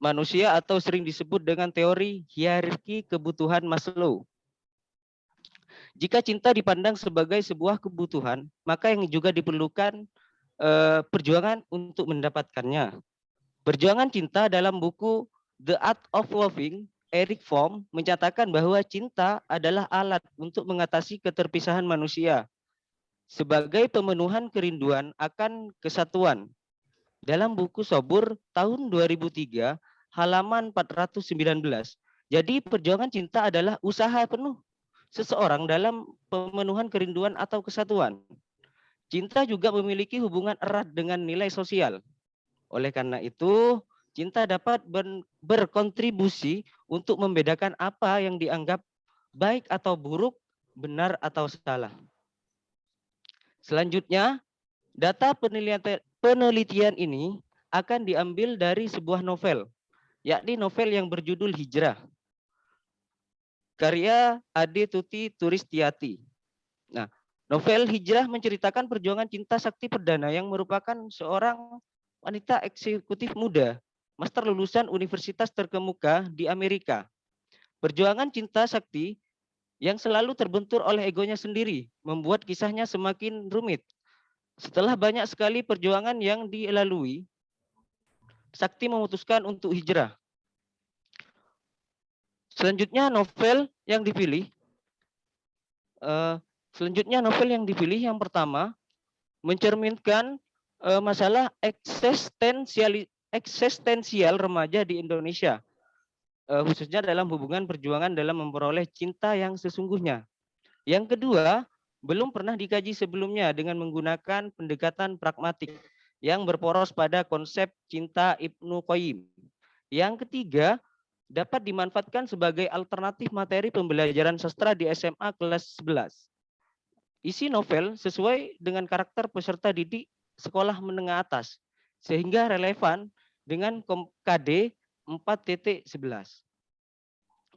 manusia atau sering disebut dengan teori hierarki kebutuhan Maslow. Jika cinta dipandang sebagai sebuah kebutuhan, maka yang juga diperlukan perjuangan untuk mendapatkannya. Perjuangan cinta dalam buku The Art of Loving, Eric Fromm menyatakan bahwa cinta adalah alat untuk mengatasi keterpisahan manusia sebagai pemenuhan kerinduan akan kesatuan. Dalam buku Sobur tahun 2003, halaman 419. Jadi perjuangan cinta adalah usaha penuh seseorang dalam pemenuhan kerinduan atau kesatuan. Cinta juga memiliki hubungan erat dengan nilai sosial. Oleh karena itu, cinta dapat berkontribusi untuk membedakan apa yang dianggap baik atau buruk, benar atau salah. Selanjutnya, data penelitian ini akan diambil dari sebuah novel, yakni novel yang berjudul Hijrah, karya Ade Tuti Turistiati. Nah, novel Hijrah menceritakan perjuangan cinta sakti perdana yang merupakan seorang wanita eksekutif muda, master lulusan universitas terkemuka di Amerika. Perjuangan cinta sakti yang selalu terbentur oleh egonya sendiri, membuat kisahnya semakin rumit. Setelah banyak sekali perjuangan yang dilalui, Sakti memutuskan untuk hijrah. Selanjutnya novel yang dipilih, yang pertama mencerminkan masalah eksistensial remaja di Indonesia, khususnya dalam hubungan perjuangan dalam memperoleh cinta yang sesungguhnya. Yang kedua, belum pernah dikaji sebelumnya dengan menggunakan pendekatan pragmatik yang berporos pada konsep cinta Ibnu Qayyim. Yang ketiga, dapat dimanfaatkan sebagai alternatif materi pembelajaran sastra di SMA kelas 11. Isi novel sesuai dengan karakter peserta didik sekolah menengah atas, sehingga relevan dengan KD 4.11.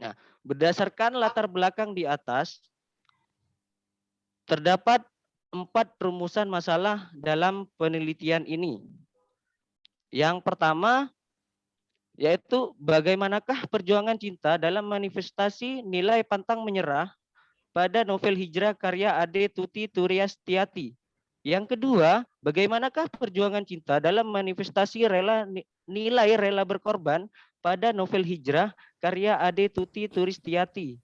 Nah, berdasarkan latar belakang di atas, terdapat 4 rumusan masalah dalam penelitian ini. Yang pertama, yaitu bagaimanakah perjuangan cinta dalam manifestasi nilai pantang menyerah pada novel Hijrah karya Ade Tuti Turiastiati. Yang kedua, bagaimanakah perjuangan cinta dalam manifestasi nilai rela berkorban pada novel Hijrah karya Ade Tuti Turistiati.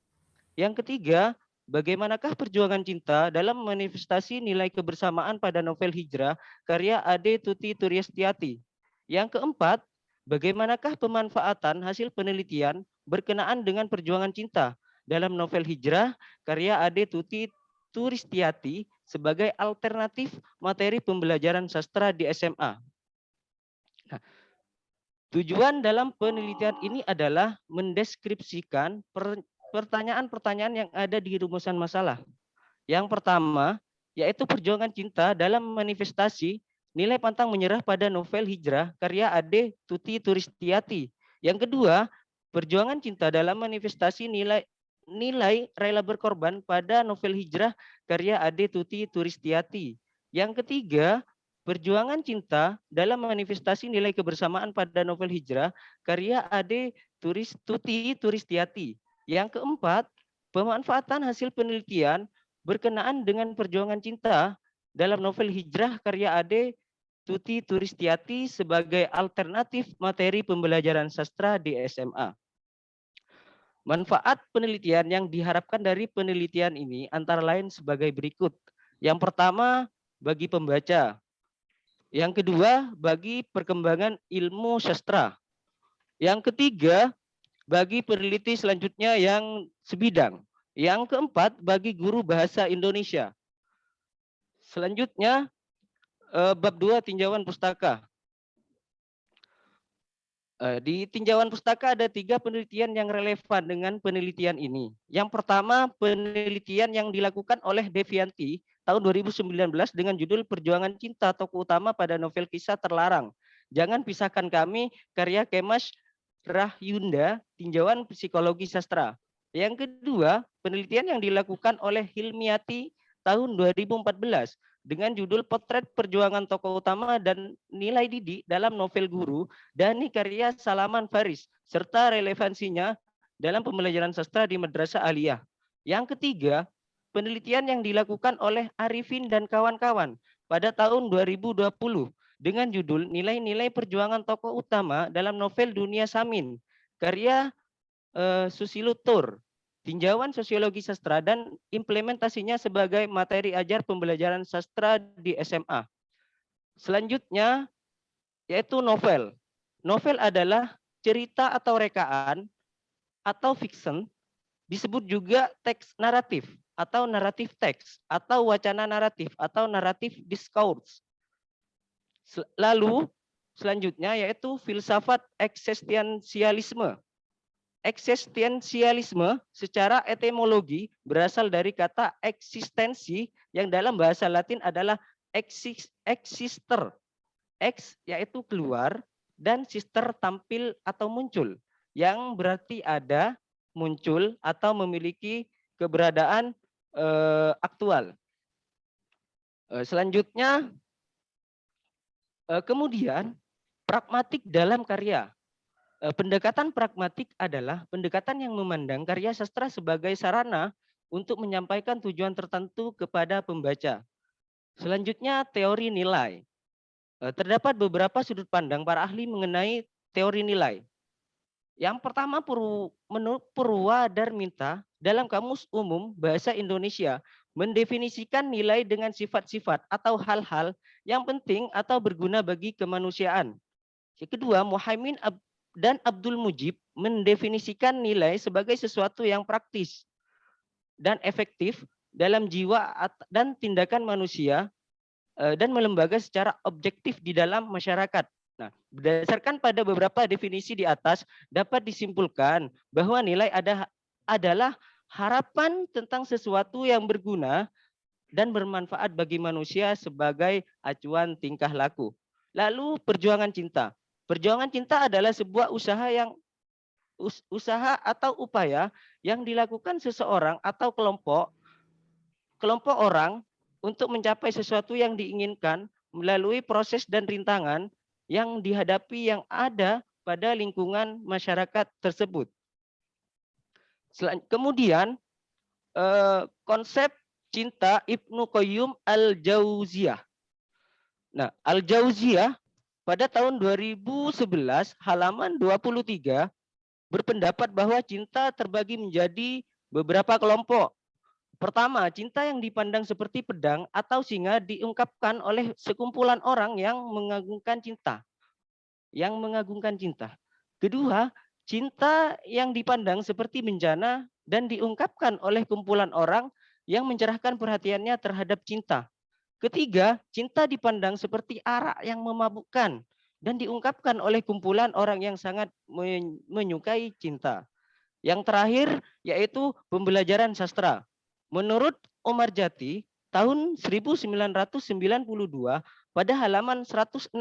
Yang ketiga, bagaimanakah perjuangan cinta dalam manifestasi nilai kebersamaan pada novel Hijrah karya Ade Tuti Turiastiati. Yang keempat, bagaimanakah pemanfaatan hasil penelitian berkenaan dengan perjuangan cinta dalam novel Hijrah karya Ade Tuti Turistiati sebagai alternatif materi pembelajaran sastra di SMA. Nah, tujuan dalam penelitian ini adalah mendeskripsikan pertanyaan-pertanyaan yang ada di rumusan masalah. Yang pertama, yaitu perjuangan cinta dalam manifestasi nilai pantang menyerah pada novel Hijrah karya Ade Tuti Turistiati. Yang kedua, perjuangan cinta dalam manifestasi nilai rela berkorban pada novel Hijrah karya Ade Tuti Turistiati. Yang ketiga, perjuangan cinta dalam manifestasi nilai kebersamaan pada novel Hijrah karya Ade Tuti Turistiati. Yang keempat, pemanfaatan hasil penelitian berkenaan dengan perjuangan cinta dalam novel Hijrah karya Ade Tuti Turistiati sebagai alternatif materi pembelajaran sastra di SMA. Manfaat penelitian yang diharapkan dari penelitian ini antara lain sebagai berikut. Yang pertama, bagi pembaca. Yang kedua, bagi perkembangan ilmu sastra. Yang ketiga, bagi peneliti selanjutnya yang sebidang. Yang keempat, bagi guru bahasa Indonesia. Selanjutnya, bab 2 tinjauan pustaka. Di tinjauan pustaka ada 3 penelitian yang relevan dengan penelitian ini. Yang pertama, penelitian yang dilakukan oleh Devianti tahun 2019 dengan judul Perjuangan Cinta Tokoh Utama pada Novel Kisah Terlarang. Jangan pisahkan kami, karya Kemas Rahyunda, tinjauan psikologi sastra. Yang kedua, penelitian yang dilakukan oleh Hilmiati tahun 2014 dengan judul Potret Perjuangan Tokoh Utama dan Nilai Didik dalam Novel Guru, dan karya Salaman Faris, serta relevansinya dalam pembelajaran sastra di Madrasah Aliyah. Yang ketiga, penelitian yang dilakukan oleh Arifin dan kawan-kawan pada tahun 2020 dengan judul Nilai-nilai Perjuangan Tokoh Utama dalam Novel Dunia Samin, karya Susilo Tur, tinjauan sosiologi sastra dan implementasinya sebagai materi ajar pembelajaran sastra di SMA. Selanjutnya yaitu novel. Novel adalah cerita atau rekaan atau fiction, disebut juga teks naratif atau naratif teks atau wacana naratif atau naratif discourse. Lalu selanjutnya yaitu filsafat eksistensialisme. Eksistensialisme secara etimologi berasal dari kata eksistensi yang dalam bahasa Latin adalah exister. Ex yaitu keluar dan sister tampil atau muncul, yang berarti ada, muncul atau memiliki keberadaan aktual. Selanjutnya kemudian pragmatik dalam karya. Pendekatan pragmatik adalah pendekatan yang memandang karya sastra sebagai sarana untuk menyampaikan tujuan tertentu kepada pembaca. Selanjutnya teori nilai. Terdapat beberapa sudut pandang para ahli mengenai teori nilai. Yang pertama, menurut Purwadarminta dalam Kamus Umum Bahasa Indonesia mendefinisikan nilai dengan sifat-sifat atau hal-hal yang penting atau berguna bagi kemanusiaan. Yang kedua, Muhaimin dan Abdul Mujib mendefinisikan nilai sebagai sesuatu yang praktis dan efektif dalam jiwa dan tindakan manusia dan melembaga secara objektif di dalam masyarakat. Nah, berdasarkan pada beberapa definisi di atas, dapat disimpulkan bahwa nilai adalah harapan tentang sesuatu yang berguna dan bermanfaat bagi manusia sebagai acuan tingkah laku. Lalu perjuangan cinta. Perjuangan cinta adalah sebuah usaha atau upaya yang dilakukan seseorang atau kelompok orang untuk mencapai sesuatu yang diinginkan melalui proses dan rintangan yang dihadapi yang ada pada lingkungan masyarakat tersebut. Kemudian konsep cinta Ibnu Qayyim Al-Jauziyah. Nah, Al-Jauziyah pada tahun 2011 halaman 23 berpendapat bahwa cinta terbagi menjadi beberapa kelompok. Pertama, cinta yang dipandang seperti pedang atau singa diungkapkan oleh sekumpulan orang yang mengagungkan cinta. Kedua, cinta yang dipandang seperti bencana dan diungkapkan oleh kumpulan orang yang mencerahkan perhatiannya terhadap cinta. Ketiga, cinta dipandang seperti arak yang memabukkan dan diungkapkan oleh kumpulan orang yang sangat menyukai cinta. Yang terakhir yaitu pembelajaran sastra. Menurut Omar Jati, tahun 1992 pada halaman 165,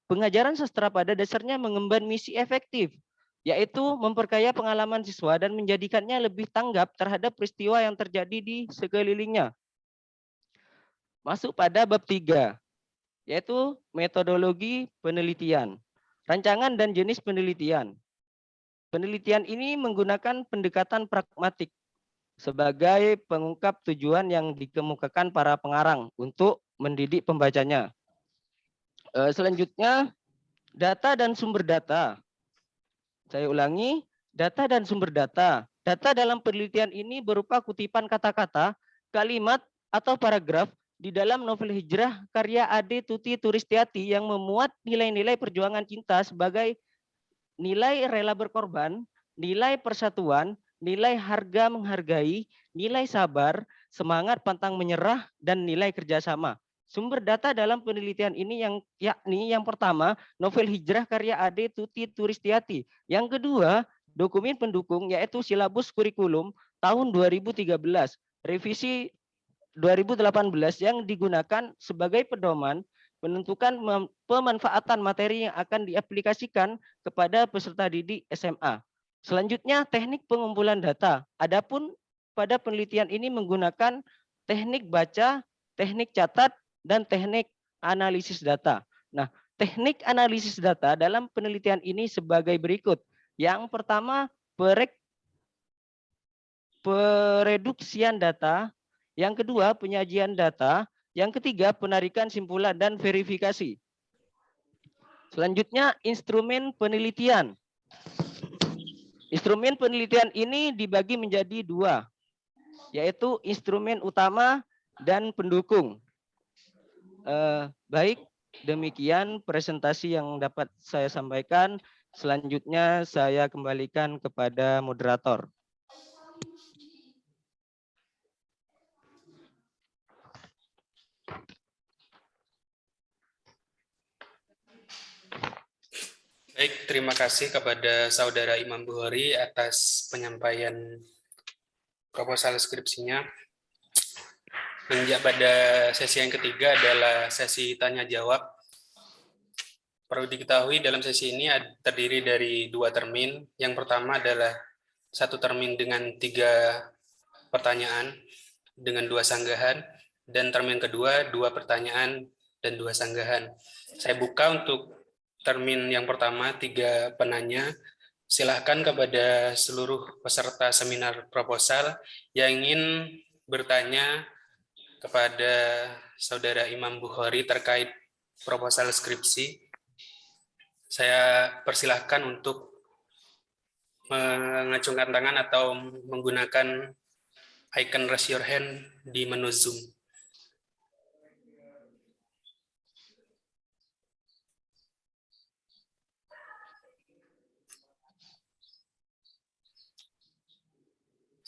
pengajaran sastra pada dasarnya mengemban misi efektif, yaitu memperkaya pengalaman siswa dan menjadikannya lebih tanggap terhadap peristiwa yang terjadi di sekelilingnya. Masuk pada bab 3, yaitu metodologi penelitian, rancangan dan jenis penelitian. Penelitian ini menggunakan pendekatan pragmatik sebagai pengungkap tujuan yang dikemukakan para pengarang untuk mendidik pembacanya. Selanjutnya, data dan sumber data. Saya ulangi, data dan sumber data. Data dalam penelitian ini berupa kutipan kata-kata, kalimat, atau paragraf di dalam novel Hijrah karya Ade Tuti Turistiati yang memuat nilai-nilai perjuangan cinta sebagai nilai rela berkorban, nilai persatuan, nilai harga menghargai, nilai sabar, semangat pantang menyerah, dan nilai kerjasama. Sumber data dalam penelitian ini yakni yang pertama, novel Hijrah karya Ade Tuti Turistiati. Yang kedua, dokumen pendukung yaitu silabus kurikulum tahun 2013, revisi 2018 yang digunakan sebagai pedoman menentukan pemanfaatan materi yang akan diaplikasikan kepada peserta didik SMA. Selanjutnya, teknik pengumpulan data. Adapun pada penelitian ini menggunakan teknik baca teknik catat, dan teknik analisis data. Nah, teknik analisis data dalam penelitian ini sebagai berikut. Yang pertama, pereduksian data. Yang kedua, penyajian data. Yang ketiga, penarikan simpulan dan verifikasi. Selanjutnya, instrumen penelitian. Instrumen penelitian ini dibagi menjadi dua, yaitu instrumen utama dan pendukung. Baik, demikian presentasi yang dapat saya sampaikan. Selanjutnya saya kembalikan kepada moderator. Baik, terima kasih kepada Saudara Imam Bukhari atas penyampaian proposal skripsinya. Pada sesi yang ketiga adalah sesi tanya jawab. Perlu diketahui dalam sesi ini terdiri dari dua termin. Yang pertama adalah satu termin dengan 3 pertanyaan dengan 2 sanggahan, dan termin kedua 2 pertanyaan dan 2 sanggahan. Saya buka untuk termin yang pertama 3 penanya. Silahkan kepada seluruh peserta seminar proposal yang ingin bertanya kepada Saudara Imam Bukhari terkait proposal skripsi. Saya persilahkan untuk mengacungkan tangan atau menggunakan icon raise your hand di menu Zoom.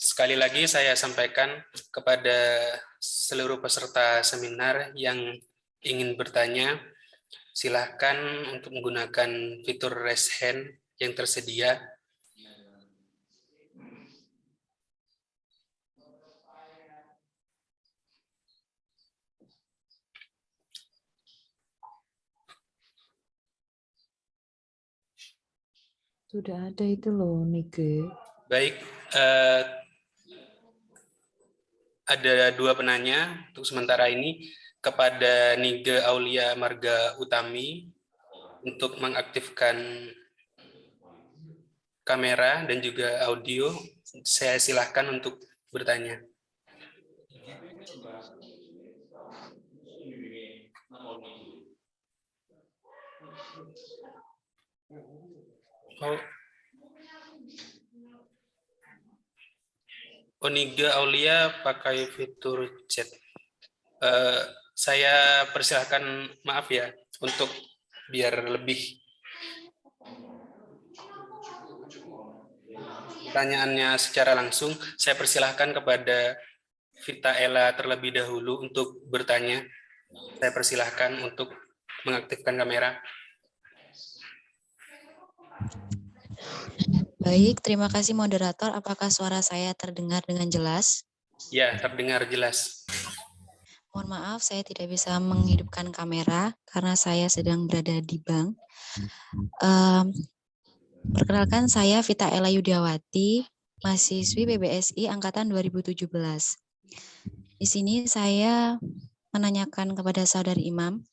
Sekali lagi saya sampaikan kepada seluruh peserta seminar yang ingin bertanya, silahkan untuk menggunakan fitur raise hand yang tersedia. Sudah ada itu loh, Nike. Baik, ada 2 penanya untuk sementara ini, kepada Nige Aulia Marga Utami untuk mengaktifkan kamera dan juga audio. Saya silahkan untuk bertanya. Oniga Aulia pakai fitur chat. Saya persilahkan, maaf ya, untuk biar lebih pertanyaannya secara langsung, saya persilahkan kepada Vita Ella terlebih dahulu untuk bertanya. Saya persilahkan untuk mengaktifkan kamera. Baik, terima kasih moderator. Apakah suara saya terdengar dengan jelas? Ya, terdengar jelas. Mohon maaf, saya tidak bisa menghidupkan kamera karena saya sedang berada di bank. Perkenalkan, saya Vita Ella Yudiawati, mahasiswi PBSI Angkatan 2017. Di sini saya menanyakan kepada Saudari Imam.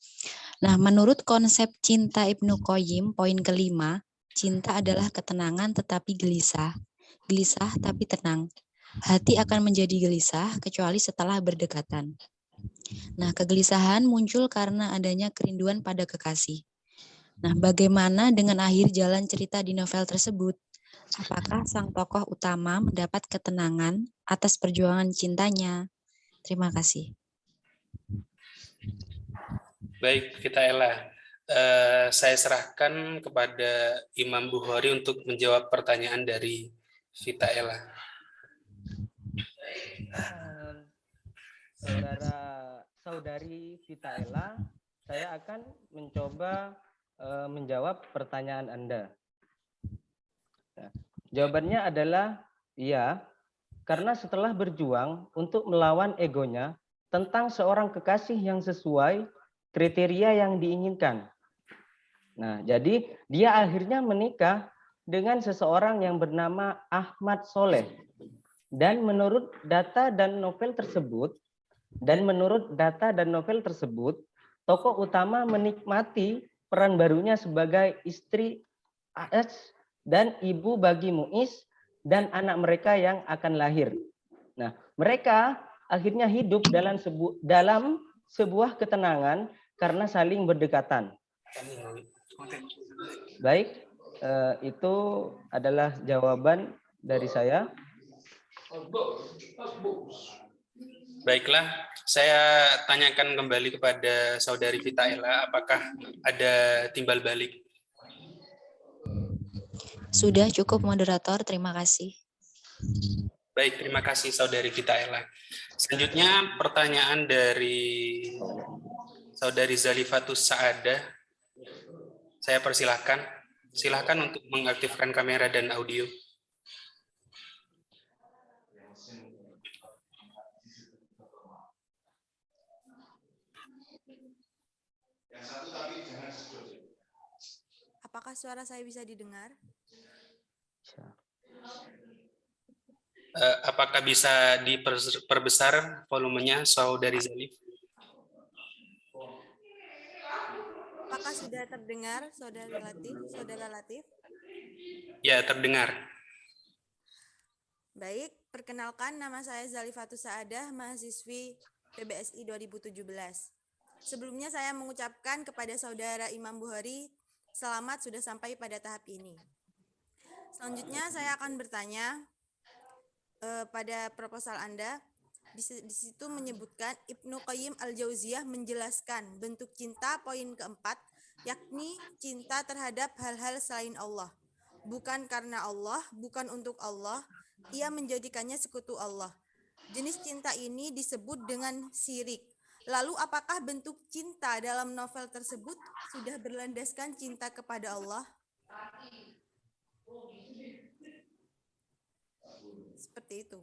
Nah, menurut konsep cinta Ibnu Qayyim, poin kelima, cinta adalah ketenangan tetapi gelisah. Gelisah tapi tenang. Hati akan menjadi gelisah kecuali setelah berdekatan. Nah, kegelisahan muncul karena adanya kerinduan pada kekasih. Nah, bagaimana dengan akhir jalan cerita di novel tersebut? Apakah sang tokoh utama mendapat ketenangan atas perjuangan cintanya? Terima kasih. Baik, Vita Ella. Saya serahkan kepada Imam Bukhari untuk menjawab pertanyaan dari Vita Ella. Saudari Vita Ella, saya akan mencoba menjawab pertanyaan Anda. Nah, jawabannya adalah iya, karena setelah berjuang untuk melawan egonya tentang seorang kekasih yang sesuai kriteria yang diinginkan. Nah, jadi dia akhirnya menikah dengan seseorang yang bernama Ahmad Soleh. Dan menurut data dan novel tersebut, Dan menurut data dan novel tersebut, tokoh utama menikmati peran barunya sebagai istri AS dan ibu bagi Muiz dan anak mereka yang akan lahir. Nah, mereka akhirnya hidup dalam sebuah ketenangan karena saling berdekatan. Baik, itu adalah jawaban dari saya. Baiklah, saya tanyakan kembali kepada Saudari Vita Ella, apakah ada timbal balik? Sudah cukup moderator, terima kasih. Baik, terima kasih Saudari Vita Ella. Selanjutnya pertanyaan dari Saudari Zalifatus Saadah. Saya persilahkan. Silakan untuk mengaktifkan kamera dan audio. Apakah suara saya bisa didengar? Apakah bisa diperbesar volumenya, Saudari Zalif? Apakah sudah terdengar, Saudara Latif? Ya, terdengar. Baik, perkenalkan nama saya Zalifatus Saadah, mahasiswi PBSI 2017. Sebelumnya saya mengucapkan kepada Saudara Imam Bukhari, selamat sudah sampai pada tahap ini. Selanjutnya saya akan bertanya pada proposal Anda. Di situ menyebutkan Ibnu Qayyim Al-Jauziyah menjelaskan bentuk cinta poin keempat, yakni cinta terhadap hal-hal selain Allah. Bukan karena Allah, bukan untuk Allah, ia menjadikannya sekutu Allah. Jenis cinta ini disebut dengan syirik. Lalu apakah bentuk cinta dalam novel tersebut sudah berlandaskan cinta kepada Allah? Seperti itu.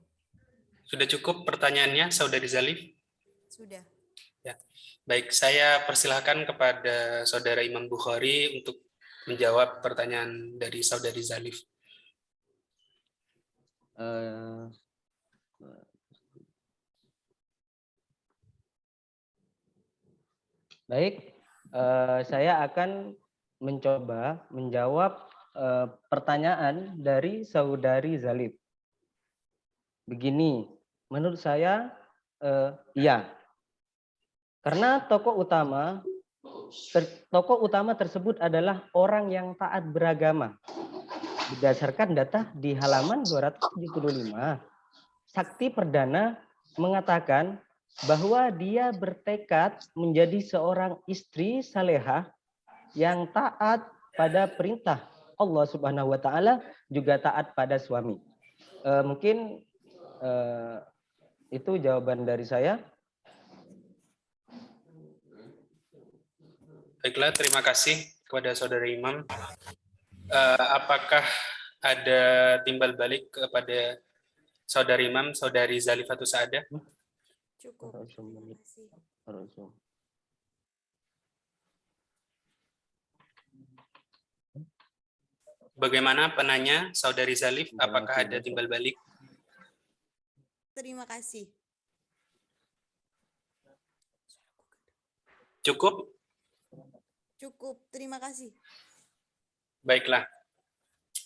Sudah cukup pertanyaannya, Saudari Zalif? Sudah. Ya. Baik, saya persilahkan kepada Saudara Imam Bukhari untuk menjawab pertanyaan dari Saudari Zalif. Baik, saya akan mencoba menjawab pertanyaan dari Saudari Zalif. Begini, menurut saya iya. Karena tokoh utama tersebut adalah orang yang taat beragama. Berdasarkan data di halaman 275, Sakti Perdana mengatakan bahwa dia bertekad menjadi seorang istri salehah yang taat pada perintah Allah Subhanahu wa taala, juga taat pada suami. Mungkin itu jawaban dari saya. Baiklah, terima kasih kepada Saudara Imam. Apakah ada timbal balik kepada Saudara Imam, Saudari Zalifatus Saadah? Cukup. Terima kasih. Bagaimana penanya, Saudari Zalif? Apakah ada timbal balik? Terima kasih. Cukup? Cukup. Terima kasih. Baiklah.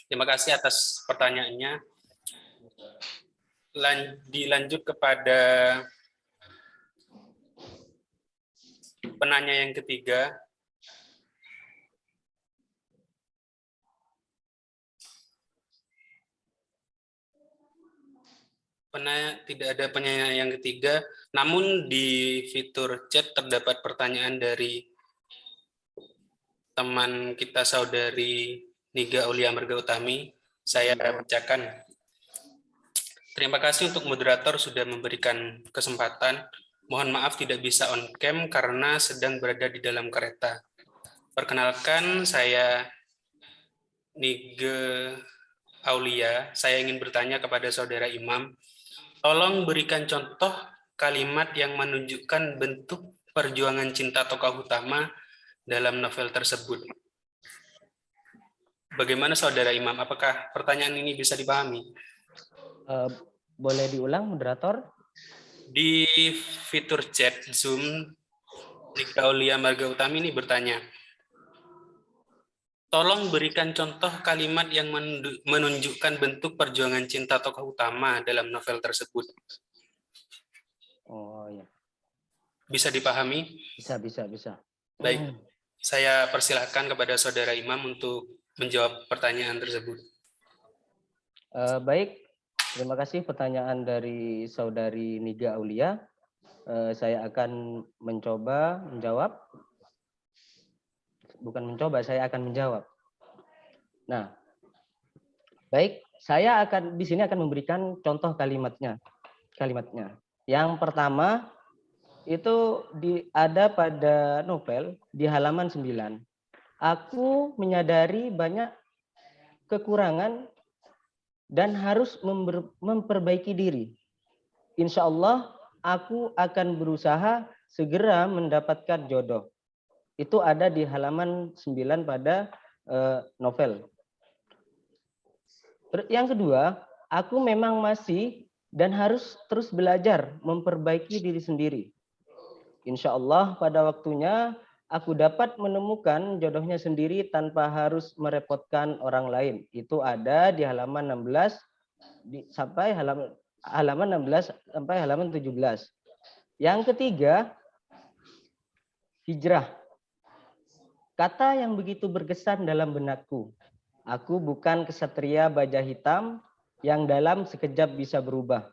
Terima kasih atas pertanyaannya. Dilanjut kepada penanya yang ketiga. Tidak ada penanya yang ketiga, namun di fitur chat terdapat pertanyaan dari teman kita Saudari Niga Aulia Marga Utami. Saya bacakan. Terima kasih untuk moderator sudah memberikan kesempatan. Mohon maaf tidak bisa on cam karena sedang berada di dalam kereta. Perkenalkan, saya Niga Aulia. Saya ingin bertanya kepada Saudara Imam. Tolong berikan contoh kalimat yang menunjukkan bentuk perjuangan cinta tokoh utama dalam novel tersebut. Bagaimana Saudara Imam? Apakah pertanyaan ini bisa dipahami? Boleh diulang, moderator? Di fitur chat Zoom, Nika Aulia Marga Utami ini bertanya, tolong berikan contoh kalimat yang menunjukkan bentuk perjuangan cinta tokoh utama dalam novel tersebut. Oh ya, Bisa dipahami? bisa. Baik, saya persilahkan kepada Saudara Imam untuk menjawab pertanyaan tersebut. Baik, terima kasih pertanyaan dari Saudari Niga Aulia. Saya akan mencoba menjawab. Bukan mencoba, saya akan menjawab. Nah, baik, saya akan di sini akan memberikan contoh kalimatnya. Yang pertama itu ada pada novel di halaman 9. Aku menyadari banyak kekurangan dan harus memperbaiki diri. Insya Allah aku akan berusaha segera mendapatkan jodoh. Itu ada di halaman 9 pada novel. Yang kedua, aku memang masih dan harus terus belajar memperbaiki diri sendiri. Insya Allah pada waktunya aku dapat menemukan jodohnya sendiri tanpa harus merepotkan orang lain. Itu ada di halaman 16 sampai halaman 16 sampai halaman 17. Yang ketiga, hijrah. Kata yang begitu berkesan dalam benakku. Aku bukan kesatria baja hitam yang dalam sekejap bisa berubah.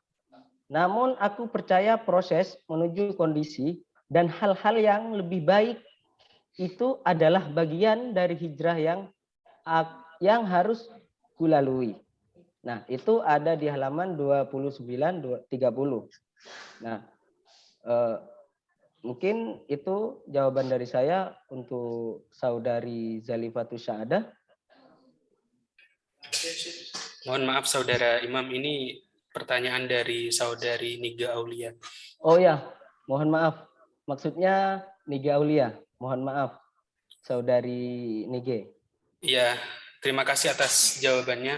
Namun aku percaya proses menuju kondisi dan hal-hal yang lebih baik itu adalah bagian dari hijrah yang harus kulalui. Nah, itu ada di halaman 29 30. Nah, mungkin itu jawaban dari saya untuk Saudari Zalifatus Sa'adah. Mohon maaf Saudara Imam, ini pertanyaan dari Saudari Niga Aulia. Oh ya, mohon maaf. Maksudnya Niga Aulia. Mohon maaf, Saudari Nige. Iya, terima kasih atas jawabannya.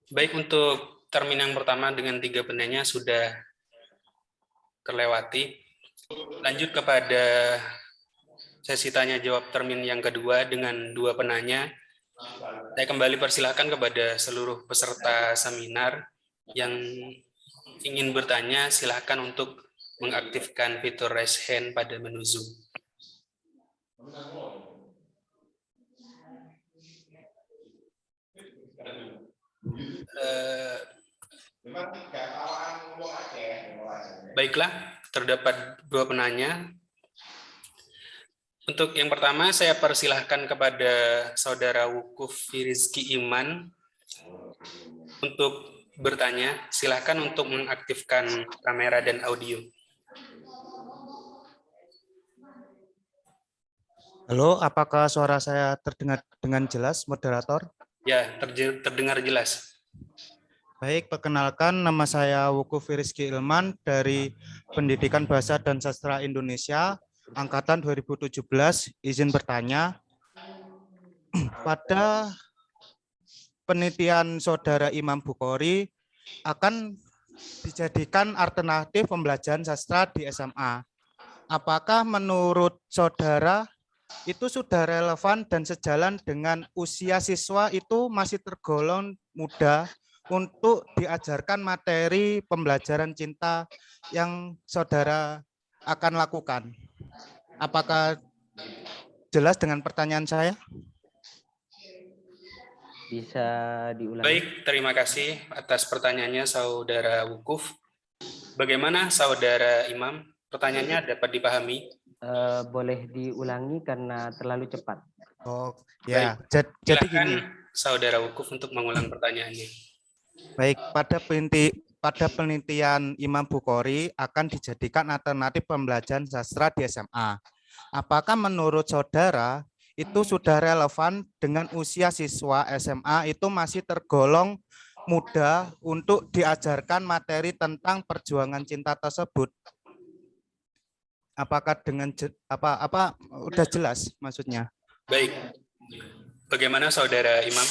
Baik, untuk termin yang pertama dengan 3 penanya sudah terlewati. Lanjut kepada sesi tanya jawab termin yang kedua dengan 2 penanya. Saya kembali persilahkan kepada seluruh peserta seminar yang ingin bertanya, silakan untuk mengaktifkan fitur raise hand pada menu Zoom. Baiklah, terdapat 2 penanya. Untuk yang pertama, saya persilahkan kepada Saudara Wukuf Firizki Iman untuk bertanya. Silakan untuk mengaktifkan kamera dan audio. Halo, apakah suara saya terdengar dengan jelas, moderator? Ya, terdengar jelas. Baik, perkenalkan nama saya Wukuf Firizki Ilman dari Pendidikan Bahasa dan Sastra Indonesia, Angkatan 2017, izin bertanya. Pada penelitian Saudara Imam Bukhari akan dijadikan alternatif pembelajaran sastra di SMA. Apakah menurut Saudara itu sudah relevan dan sejalan dengan usia siswa itu masih tergolong muda untuk diajarkan materi pembelajaran cinta yang Saudara akan lakukan? Apakah jelas dengan pertanyaan saya? Bisa diulangi? Baik, terima kasih atas pertanyaannya Saudara Wukuf. Bagaimana Saudara Imam? Pertanyaannya dapat dipahami? Boleh diulangi karena terlalu cepat. Oh ya, Baik. jadi Silakan gini. Saudara Wukuf untuk mengulang pertanyaannya. Baik, pada penelitian Imam Bukhari akan dijadikan alternatif pembelajaran sastra di SMA. Apakah menurut Saudara itu sudah relevan dengan usia siswa SMA itu masih tergolong muda untuk diajarkan materi tentang perjuangan cinta tersebut? Apakah dengan udah jelas maksudnya? Baik. Bagaimana Saudara Imam?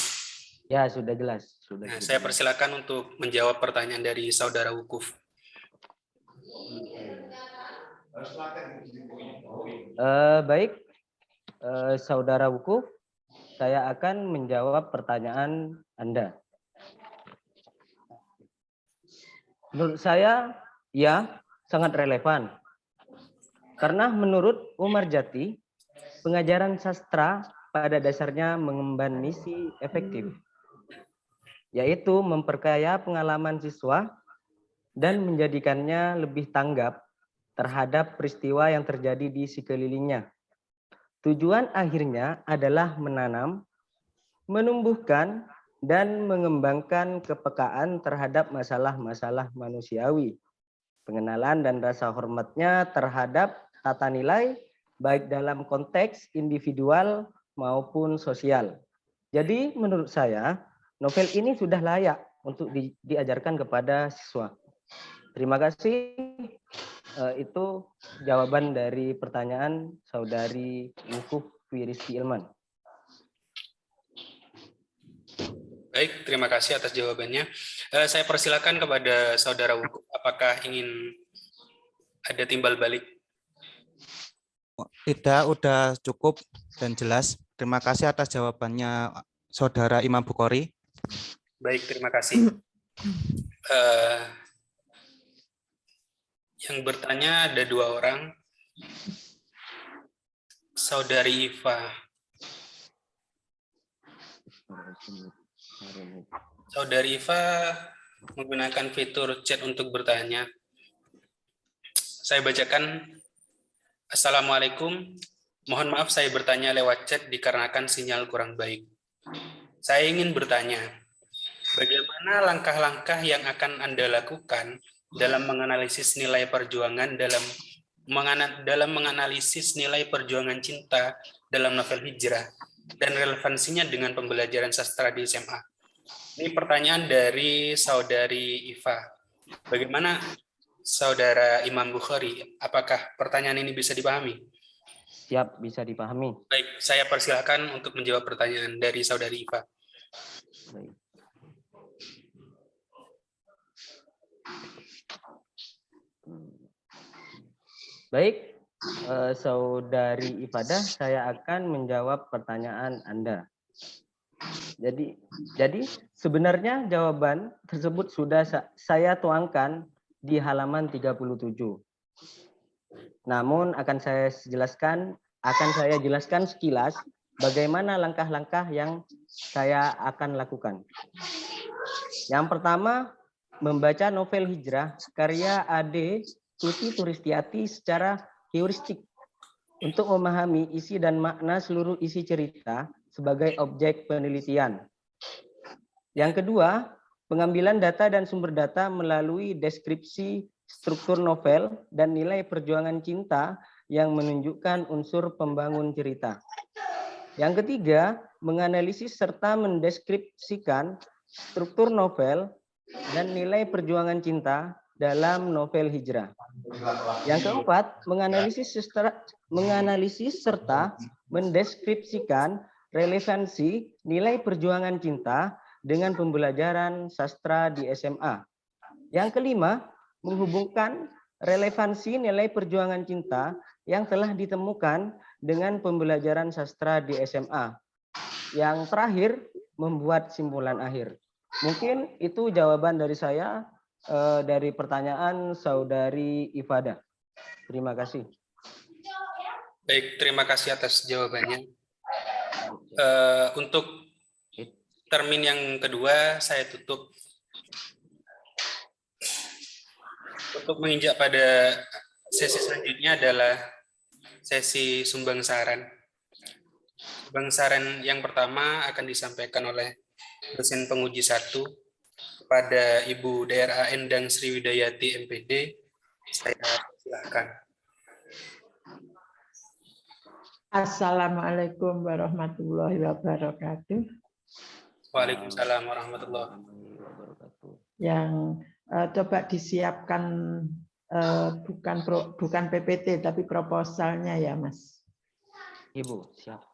Ya, sudah jelas. Sudah Nah, cukup saya jelas. persilakan untuk menjawab pertanyaan dari saudara Wukuf. Baik, Saudara Wukuf, saya akan menjawab pertanyaan Anda. Menurut saya, ya, sangat relevan. Karena menurut Umar Jati, pengajaran sastra pada dasarnya mengemban misi efektif, yaitu memperkaya pengalaman siswa dan menjadikannya lebih tanggap terhadap peristiwa yang terjadi di sekelilingnya. Tujuan akhirnya adalah menanam, menumbuhkan, dan mengembangkan kepekaan terhadap masalah-masalah manusiawi, pengenalan dan rasa hormatnya terhadap tata nilai, baik dalam konteks individual maupun sosial. Jadi menurut saya, novel ini sudah layak untuk diajarkan kepada siswa. Terima kasih. Itu jawaban dari pertanyaan Saudari Wukuf Rizky Ilman. Baik, terima kasih atas jawabannya. Saya persilakan kepada saudara Wukuf, apakah ingin ada timbal balik? Tidak, udah cukup dan jelas. Terima kasih atas jawabannya Saudara Imam Bukhari. Baik, terima kasih. Yang bertanya ada 2 orang. Saudari Iva. Saudari Iva menggunakan fitur chat untuk bertanya. Saya bacakan. Assalamualaikum. Mohon maaf saya bertanya lewat chat dikarenakan sinyal kurang baik. Saya ingin bertanya, bagaimana langkah-langkah yang akan Anda lakukan dalam menganalisis nilai perjuangan dalam menganalisis nilai perjuangan cinta dalam novel hijrah dan relevansinya dengan pembelajaran sastra di SMA? Ini pertanyaan dari Saudari Iva. Bagaimana Saudara Imam Bukhari? Apakah pertanyaan ini bisa dipahami? Siap, bisa dipahami. Baik, saya persilakan untuk menjawab pertanyaan dari Saudari Iva. Baik. Baik, Saudari Ifadah, saya akan menjawab pertanyaan Anda. Jadi sebenarnya jawaban tersebut sudah saya tuangkan di halaman 37. Namun akan saya jelaskan sekilas bagaimana langkah-langkah yang saya akan lakukan. Yang pertama, membaca novel hijrah karya Ade Tuti Turistiati secara heuristik untuk memahami isi dan makna seluruh isi cerita sebagai objek penelitian. Yang kedua, pengambilan data dan sumber data melalui deskripsi struktur novel dan nilai perjuangan cinta yang menunjukkan unsur pembangun cerita. Yang ketiga, menganalisis serta mendeskripsikan struktur novel dan nilai perjuangan cinta dalam novel hijrah. Yang keempat, menganalisis serta mendeskripsikan relevansi nilai perjuangan cinta dengan pembelajaran sastra di SMA. Yang kelima, menghubungkan relevansi nilai perjuangan cinta yang telah ditemukan dengan pembelajaran sastra di SMA. Yang terakhir, membuat simpulan akhir. Mungkin itu jawaban dari saya dari pertanyaan Saudari Ifadah. Terima kasih. Baik, terima kasih atas jawabannya. Untuk termin yang kedua, saya tutup. Untuk menginjak pada sesi selanjutnya adalah sesi sumbang saran. Sumbang saran yang pertama akan disampaikan oleh dosen penguji 1 kepada Ibu DRA Endang Sriwidayati MPD. Saya silakan. Assalamualaikum warahmatullahi wabarakatuh. Waalaikumsalam warahmatullahi wabarakatuh. Yang coba disiapkan bukan PPT tapi proposalnya ya, Mas. Ibu, siap.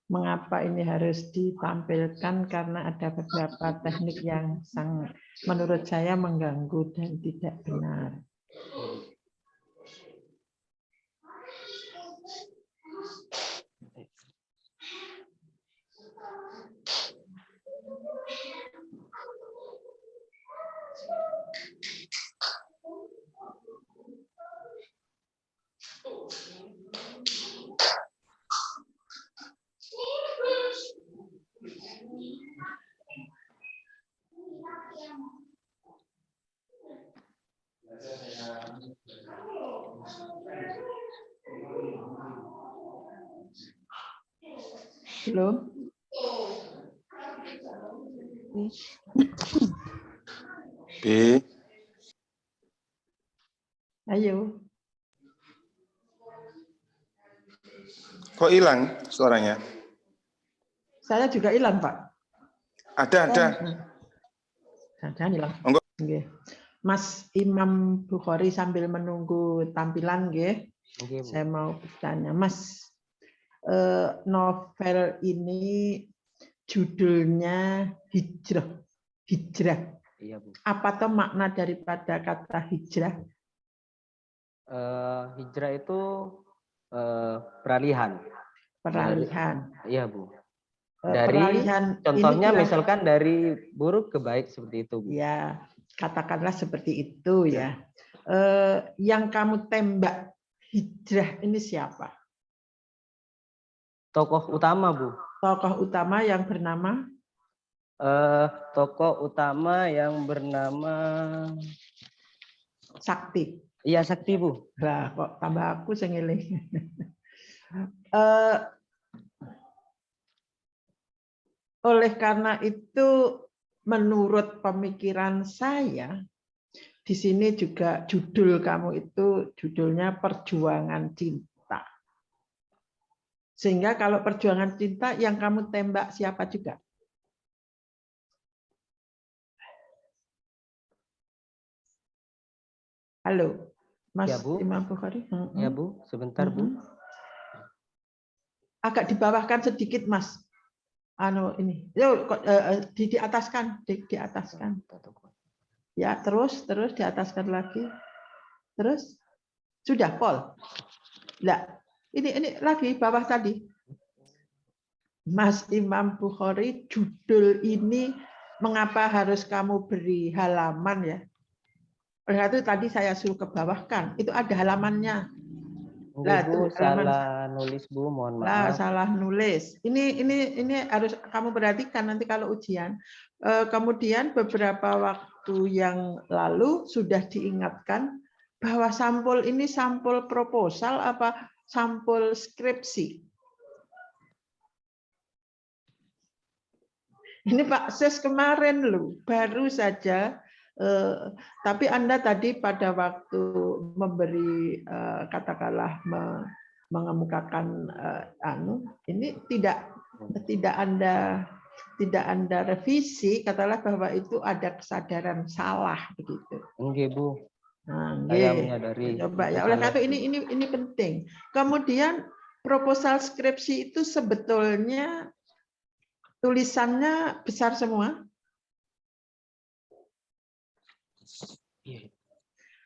Mengapa ini harus ditampilkan? Karena ada beberapa teknik yang menurut saya mengganggu dan tidak benar. Belum? B. Ayo. Kok hilang suaranya? Saya juga hilang, Pak. Ada. Jangan hilang. Monggo. Nggih. Mas Imam Bukhari sambil menunggu tampilan, nggih. Saya mau bertanya, Mas, novel ini judulnya Hijrah. Iya, Bu. Apa tuh makna daripada kata hijrah? Hijrah itu peralihan. Peralihan. Iya, Bu. Peralihan Contohnya ini misalkan dari buruk ke baik seperti itu, Bu. ya, katakanlah seperti itu ya. Yang kamu tembak hijrah ini siapa? Tokoh utama, Bu. Tokoh utama yang bernama? Tokoh utama yang bernama Sakti. Iya, Sakti, Bu. Lah, kok tambah aku sing eling. Oleh karena itu, menurut pemikiran saya, di sini juga judul kamu itu judulnya Perjuangan Cinta. Sehingga kalau perjuangan cinta yang kamu tembak siapa juga? Halo, Mas Ya, Bu. Imam Bukhari. Ya, Bu. Sebentar, Bu. Agak dibawahkan sedikit, Mas. Ini. Yo, diataskan, diataskan. Ya, terus diataskan lagi. Terus sudah, Paul. Nah, ini lagi bawah tadi. Mas Imam Bukhari, judul ini mengapa harus kamu beri halaman ya? Oleh itu tadi saya suruh ke bawahkan. Itu ada halamannya. Lah, Bu, salah nulis, Bu, mohon maaf. Lah, salah nulis. Ini harus kamu perhatikan nanti kalau ujian. Kemudian beberapa waktu yang lalu sudah diingatkan bahwa sampul ini sampul proposal apa sampul skripsi. Ini Pak Ses kemarin loh, baru saja. Tapi Anda tadi pada waktu memberi katakanlah mengemukakan ini tidak Anda revisi, katakanlah bahwa itu ada kesadaran salah begitu. Enggak, Bu. Nah, saya menyadari. Coba ya, oleh karena ini penting. Kemudian proposal skripsi itu sebetulnya tulisannya besar semua.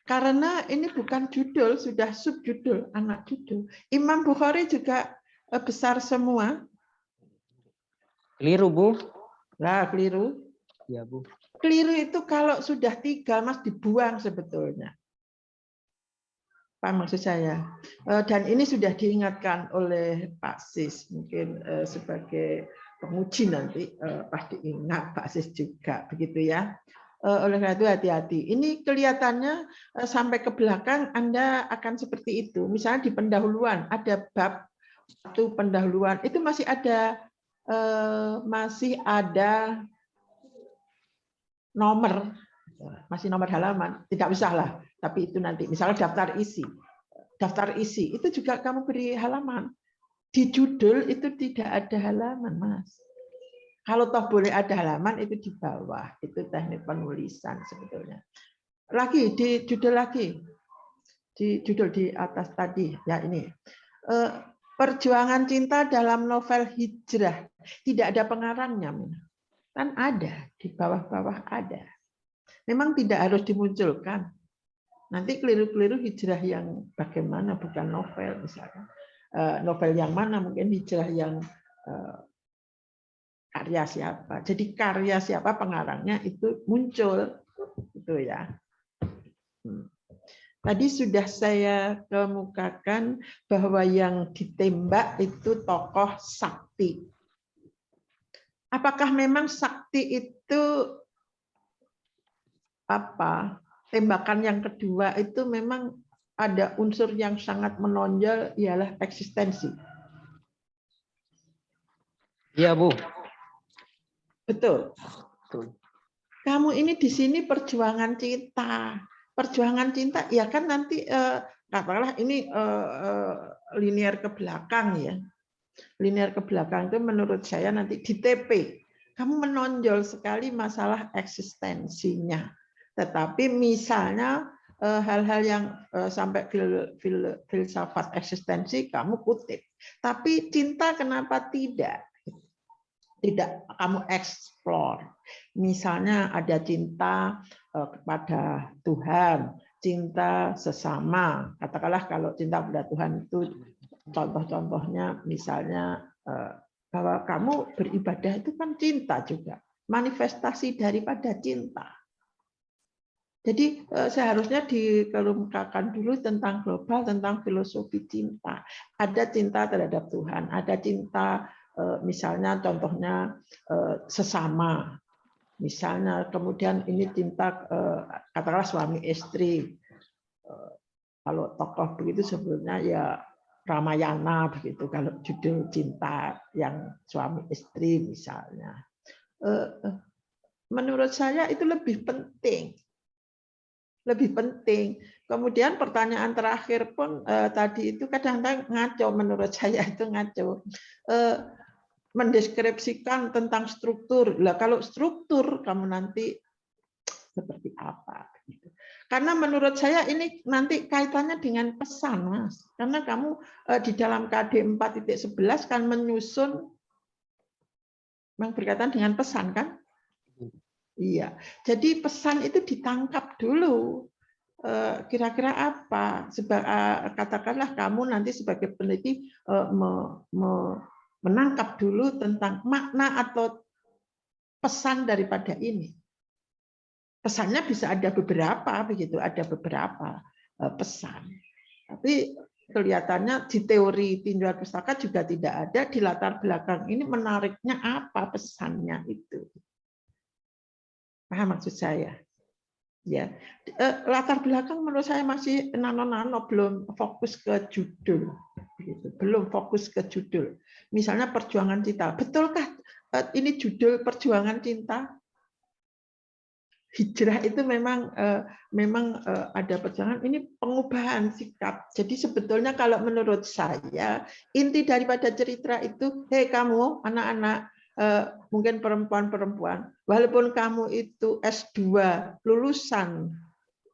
Karena ini bukan judul, sudah subjudul, anak judul. Imam Bukhari juga besar semua. Keliru, Bu. Nah, keliru. Ya, Bu. Keliru itu kalau sudah 3, Mas, dibuang sebetulnya. Pak maksud saya. Dan ini sudah diingatkan oleh Pak Sis, mungkin sebagai penguji nanti pas diingat Pak Sis juga, begitu ya. Oleh karena itu hati-hati. Ini kelihatannya sampai ke belakang Anda akan seperti itu. Misalnya di pendahuluan ada bab satu pendahuluan itu masih ada nomor, masih nomor halaman. Tidak usah lah. Tapi itu nanti misalnya daftar isi itu juga kamu beri halaman. Di judul itu tidak ada halaman, Mas. Kalau toh boleh ada halaman itu di bawah, itu teknik penulisan sebetulnya. Lagi di judul di atas tadi ya ini perjuangan cinta dalam novel hijrah tidak ada pengarangnya, kan ada di bawah-bawah ada. Memang tidak harus dimunculkan. Nanti keliru-keliru hijrah yang bagaimana bukan novel misalkan novel yang mana mungkin hijrah yang karya siapa. Jadi karya siapa pengarangnya itu muncul itu ya. Tadi sudah saya kemukakan bahwa yang ditembak itu tokoh sakti. Apakah memang sakti itu apa? Tembakan yang kedua itu memang ada unsur yang sangat menonjol ialah eksistensi. Iya, Bu. Betul. Kamu ini di sini perjuangan cinta. Perjuangan cinta ya kan nanti katakanlah ini linear ke belakang ya. Linear ke belakang itu menurut saya nanti di TP. Kamu menonjol sekali masalah eksistensinya. Tetapi misalnya hal-hal yang sampai filsafat eksistensi kamu kutip. Tapi cinta kenapa tidak? Tidak kamu explore. Misalnya ada cinta kepada Tuhan, cinta sesama. Katakanlah kalau cinta kepada Tuhan itu contoh-contohnya misalnya bahwa kamu beribadah itu kan cinta juga. Manifestasi daripada cinta. Jadi seharusnya dikemukakan dulu tentang global, tentang filosofi cinta. Ada cinta terhadap Tuhan, ada cinta misalnya contohnya sesama, misalnya kemudian ini cinta katakanlah suami istri, kalau tokoh begitu sebetulnya ya Ramayana begitu kalau judul cinta yang suami istri misalnya. Menurut saya itu lebih penting. Kemudian pertanyaan terakhir pun tadi itu kadang-kadang ngaco, menurut saya itu ngaco. Mendeskripsikan tentang struktur. Lah kalau struktur kamu nanti seperti apa? Karena menurut saya ini nanti kaitannya dengan pesan, Mas. Karena kamu di dalam KD 4.11 kan menyusun yang berkaitan dengan pesan kan? Iya, jadi pesan itu ditangkap dulu. Kira-kira apa? Katakanlah kamu nanti sebagai peneliti menangkap dulu tentang makna atau pesan daripada ini. Pesannya bisa ada beberapa, begitu, ada beberapa pesan. Tapi kelihatannya di teori tinjauan pustaka juga tidak ada. Di latar belakang ini menariknya apa pesannya itu? Paham maksud saya? Ya, latar belakang menurut saya masih nano-nano, belum fokus ke judul, belum fokus ke judul. Misalnya perjuangan cinta, betulkah ini judul perjuangan cinta? Hijrah itu memang ada perjuangan, ini pengubahan sikap. Jadi sebetulnya kalau menurut saya inti daripada cerita itu, hei kamu anak-anak, mungkin perempuan-perempuan, walaupun kamu itu S2 lulusan,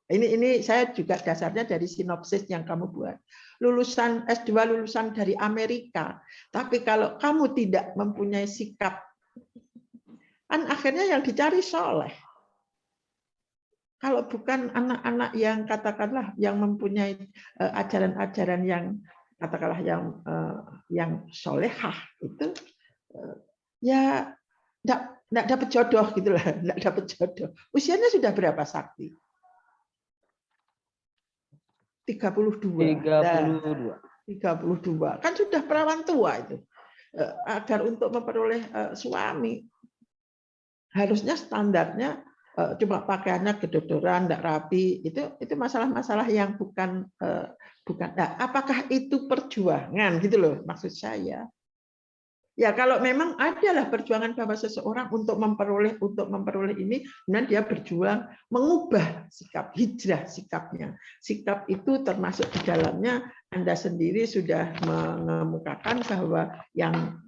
ini saya juga dasarnya dari sinopsis yang kamu buat, lulusan S2 lulusan dari Amerika, tapi kalau kamu tidak mempunyai sikap, kan akhirnya yang dicari soleh. Kalau bukan anak-anak yang katakanlah yang mempunyai ajaran-ajaran yang katakanlah yang solehah itu ya enggak dapat jodoh gitulah, enggak dapat jodoh. Usianya sudah berapa Sakti? 32. 32. Kan sudah perawan tua itu. Agar untuk memperoleh suami harusnya standarnya cuma pakaiannya gedodoran, tidak rapi, itu masalah-masalah yang bukan nah, apakah itu perjuangan gitu loh maksud saya. Ya kalau memang adalah perjuangan bahwa seseorang untuk memperoleh ini, kemudian dia berjuang mengubah sikap, hijrah sikapnya. Sikap itu termasuk di dalamnya Anda sendiri sudah mengemukakan bahwa yang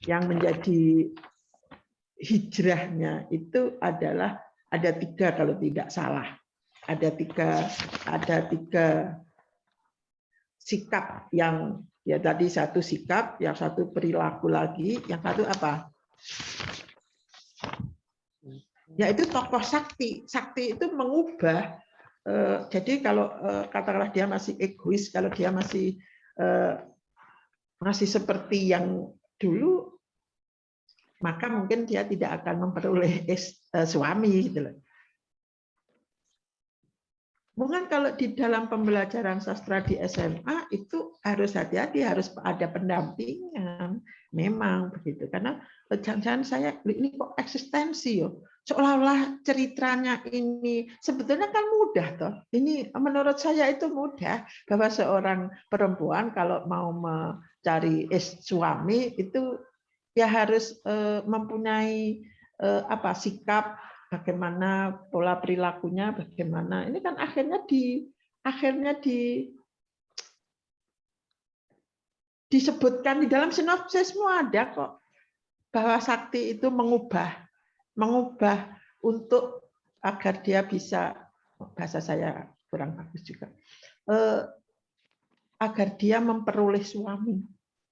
yang menjadi hijrahnya itu adalah ada 3 kalau tidak salah. Ada tiga sikap yang ya tadi satu sikap, yang satu perilaku lagi, yang satu apa? Yaitu tokoh sakti. Sakti itu mengubah. Jadi kalau katakanlah dia masih egois, kalau dia masih seperti yang dulu, maka mungkin dia tidak akan memperoleh suami gitu loh. Mungkin kalau di dalam pembelajaran sastra di SMA itu harus hati-hati, harus ada pendampingan, memang begitu. Karena jangan-jangan saya ini kok eksistensi yo, seolah-olah ceritanya ini sebetulnya kan mudah toh. Ini menurut saya itu mudah bahwa seorang perempuan kalau mau mencari suami itu ya harus mempunyai sikap. Bagaimana pola perilakunya, bagaimana ini kan akhirnya disebutkan di dalam sinopsismu ada kok bahwa sakti itu mengubah untuk agar dia bisa, bahasa saya kurang bagus juga, agar dia memperoleh suami.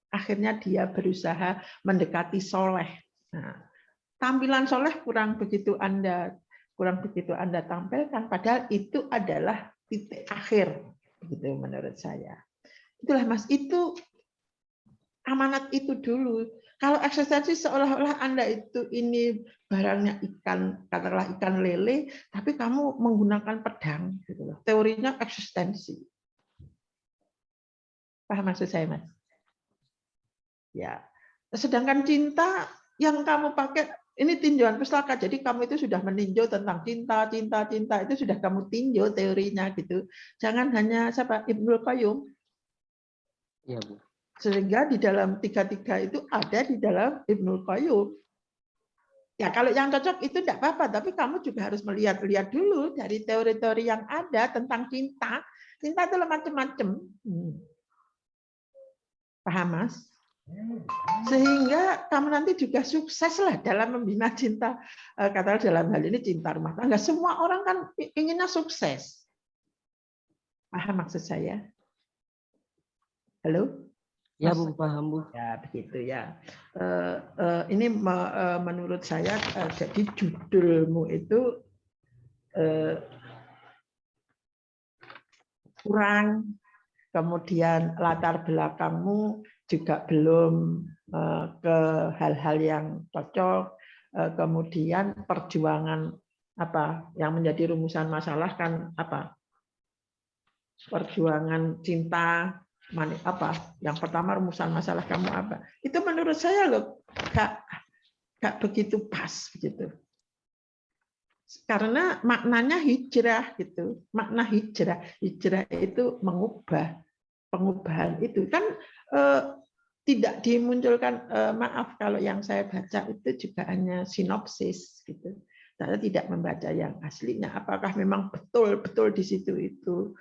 Akhirnya dia berusaha mendekati soleh. Nah, tampilan soleh kurang begitu Anda tampilkan, padahal itu adalah titik akhir, begitu menurut saya. Itulah Mas, itu amanat itu dulu. Kalau eksistensi seolah-olah Anda itu ini barangnya ikan, katakanlah ikan lele, tapi kamu menggunakan pedang, gitu loh. Teorinya eksistensi. Paham maksud saya, Mas? Ya. Sedangkan cinta yang kamu pakai ini tinjauan pustaka, jadi kamu itu sudah meninjau tentang cinta itu sudah kamu tinjau teorinya gitu. Jangan hanya Ibnul Qayyum. Iya, Bu. Sehingga di dalam 3 itu ada di dalam Ibnul Qayyum. Ya kalau yang cocok itu tidak apa-apa, tapi kamu juga harus melihat dulu dari teori-teori yang ada tentang cinta. Cinta itu macam-macam. Paham, Mas? Sehingga kamu nanti juga sukseslah dalam membina cinta, katakanlah dalam hal ini cinta rumah tangga. Semua orang kan inginnya sukses. Paham maksud saya? Halo? Ya, Bu, paham, Bu. Ya, begitu ya. Ini menurut saya jadi judulmu itu kurang, kemudian latar belakangmu juga belum ke hal-hal yang cocok, kemudian perjuangan apa yang menjadi rumusan masalah kan apa? Perjuangan cinta, apa? Yang pertama rumusan masalah kamu apa? Itu menurut saya loh gak begitu pas begitu. Karena maknanya hijrah gitu. Makna hijrah itu mengubah. Pengubahan itu kan tidak dimunculkan, maaf kalau yang saya baca itu juga hanya sinopsis gitu. Saya tidak membaca yang aslinya. Apakah memang betul di situ itu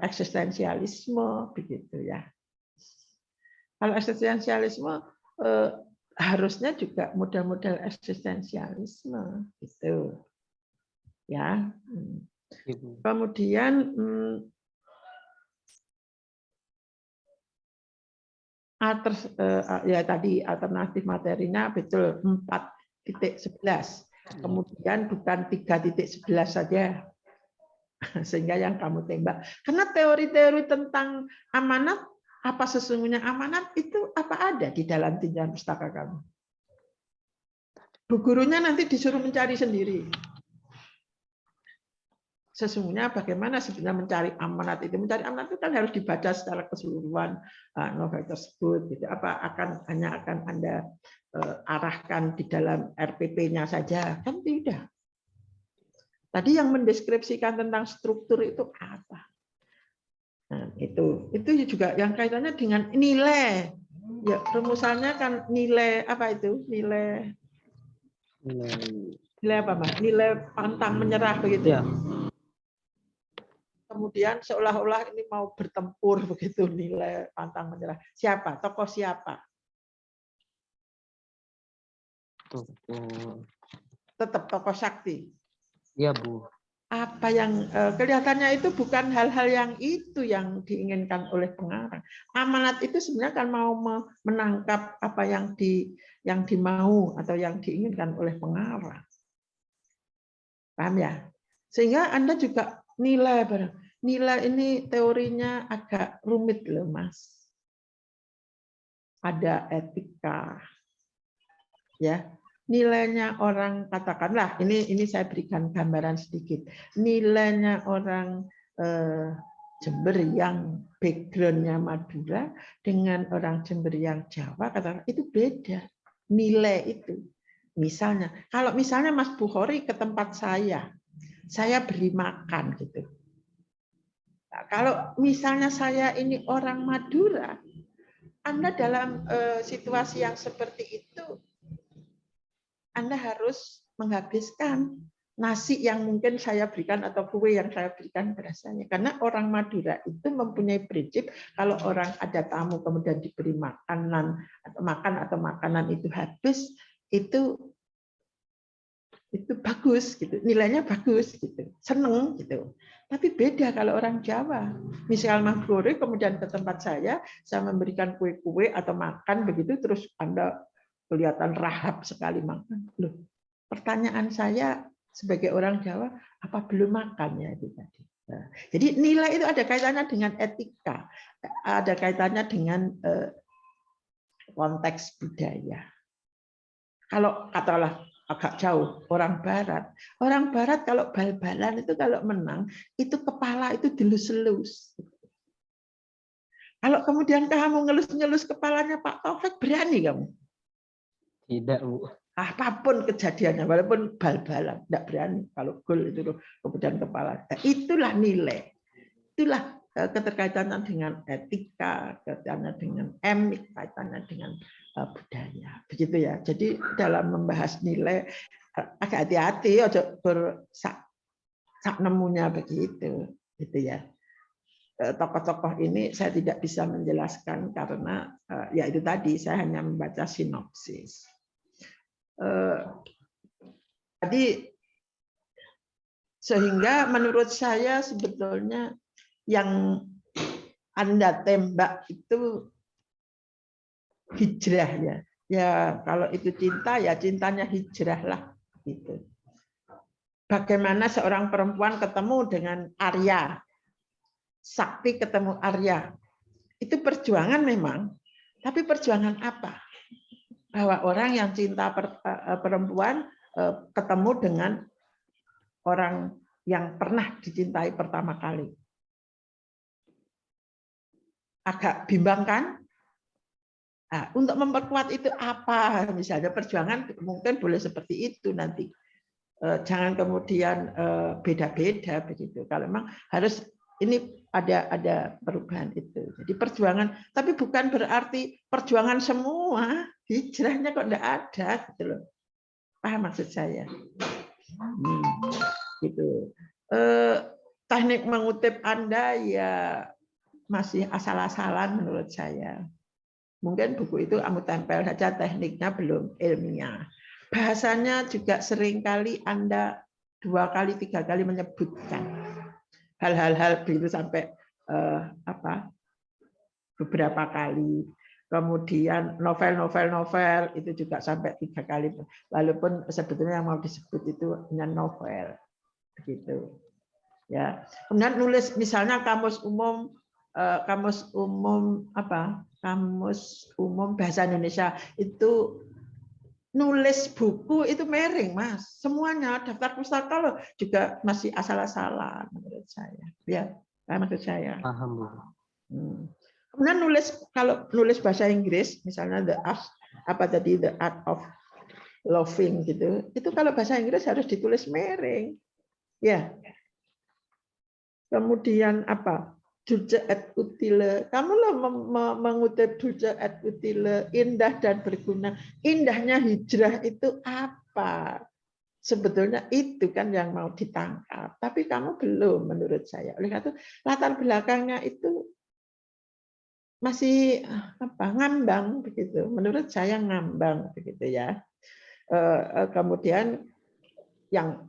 eksistensialisme begitu ya? Kalau eksistensialisme harusnya juga model-model eksistensialisme gitu ya. Kemudian ya tadi alternatif materinya betul 4.11. Kemudian bukan 3.11 saja. Sehingga yang kamu tembak. Karena teori-teori tentang amanat, apa sesungguhnya amanat itu apa ada di dalam tinjauan pustaka kamu. Bu gurunya nanti disuruh mencari sendiri. sesungguhnya bagaimana sebenarnya mencari amanat itu. Mencari amanat itu kan harus dibaca secara keseluruhan novel tersebut. Gitu. Apa hanya akan Anda arahkan di dalam RPP-nya saja? Kan tidak. Tadi yang mendeskripsikan tentang struktur itu apa? Nah, itu juga yang kaitannya dengan nilai. Ya, rumusannya kan nilai apa itu? Nilai apa, Mas? Nilai pantang menyerah begitu. Ya. Kemudian seolah-olah ini mau bertempur begitu, nilai pantang menyerah. Siapa? Tokoh siapa? Tetap tokoh sakti. Iya, Bu. Apa yang kelihatannya itu bukan hal-hal yang itu yang diinginkan oleh pengarang. Amanat itu sebenarnya kan mau menangkap apa yang dimau atau yang diinginkan oleh pengarang. Paham ya? Sehingga Anda juga nilai ini teorinya agak rumit loh, Mas. Ada etika. Ya. Nilainya orang, katakanlah ini saya berikan gambaran sedikit. Nilainya orang Jember yang backgroundnya Madura dengan orang Jember yang Jawa, katakanlah itu beda. Nilai itu. Misalnya, kalau misalnya Mas Bukhari ke tempat saya beri makan gitu. Nah, kalau misalnya saya ini orang Madura, Anda dalam situasi yang seperti itu, Anda harus menghabiskan nasi yang mungkin saya berikan atau kue yang saya berikan kepada saya. Karena orang Madura itu mempunyai prinsip kalau orang ada tamu kemudian diberi makanan atau makanan itu habis, itu bagus gitu, nilainya bagus gitu, seneng gitu. Tapi beda kalau orang Jawa. Misal Mas Bukhari kemudian ke tempat saya memberikan kue-kue atau makan begitu, terus Anda kelihatan rahab sekali makan. Loh, pertanyaan saya sebagai orang Jawa, apa belum makan ya itu tadi? Nah, jadi nilai itu ada kaitannya dengan etika, ada kaitannya dengan konteks budaya. Kalau katakanlah agak jauh orang Barat kalau bal-balan itu kalau menang itu kepala itu dilus-elus. Kalau kemudian kamu ngelus-ngelus kepalanya Pak Taufik, berani kamu? Tidak, Bu. Apapun kejadiannya, walaupun bal-balan, tidak berani. Kalau gol itu kemudian kepala. Nah, itulah nilai. Itulah keterkaitannya dengan etika, kaitannya dengan emik, kaitannya dengan budaya. Begitu ya. Jadi dalam membahas nilai, agak hati-hati, ojo sak nemunya begitu. Gitu ya. Tokoh-tokoh ini saya tidak bisa menjelaskan karena ya itu tadi saya hanya membaca sinopsis. Jadi sehingga menurut saya sebetulnya yang Anda tembak itu hijrah ya. Ya kalau itu cinta ya cintanya hijrah lah gitu. Bagaimana seorang perempuan ketemu dengan Arya, Sakti ketemu Arya, itu perjuangan memang, tapi perjuangan apa? Bahwa orang yang cinta perempuan ketemu dengan orang yang pernah dicintai pertama kali. Agak bimbang kan? Nah, untuk memperkuat itu apa? Misalnya perjuangan mungkin boleh seperti itu nanti. Jangan kemudian beda-beda begitu. Kalau memang harus ini ada perubahan itu. Jadi perjuangan, tapi bukan berarti perjuangan semua. Hijrahnya kok enggak ada gitu loh. Paham maksud saya? Gitu. Teknik mengutip Anda ya masih asal-asalan menurut saya. Mungkin buku itu kamu tempel saja, tekniknya belum ilmiah. Bahasanya juga seringkali Anda 2 kali 3 kali menyebutkan hal-hal begitu sampai beberapa kali. Kemudian novel itu juga sampai 3 kali. Walaupun sebetulnya yang mau disebut itu hanya novel, begitu. Ya. Kemudian nulis misalnya kamus umum bahasa Indonesia itu nulis buku itu miring, Mas. Semuanya daftar pustaka loh juga masih asal-asalan menurut saya. Ya, maksud saya. Paham, Bu. Kemudian kalau nulis bahasa Inggris, misalnya the art of loving gitu, itu kalau bahasa Inggris harus ditulis miring. Ya. Kemudian apa? Dulce et utile. Kamu loh mengutip dulce et utile, indah dan berguna. Indahnya hijrah itu apa? Sebetulnya itu kan yang mau ditangkap. Tapi kamu belum menurut saya. Oleh karena itu latar belakangnya itu masih ngambang begitu. Menurut saya ngambang begitu ya. Kemudian yang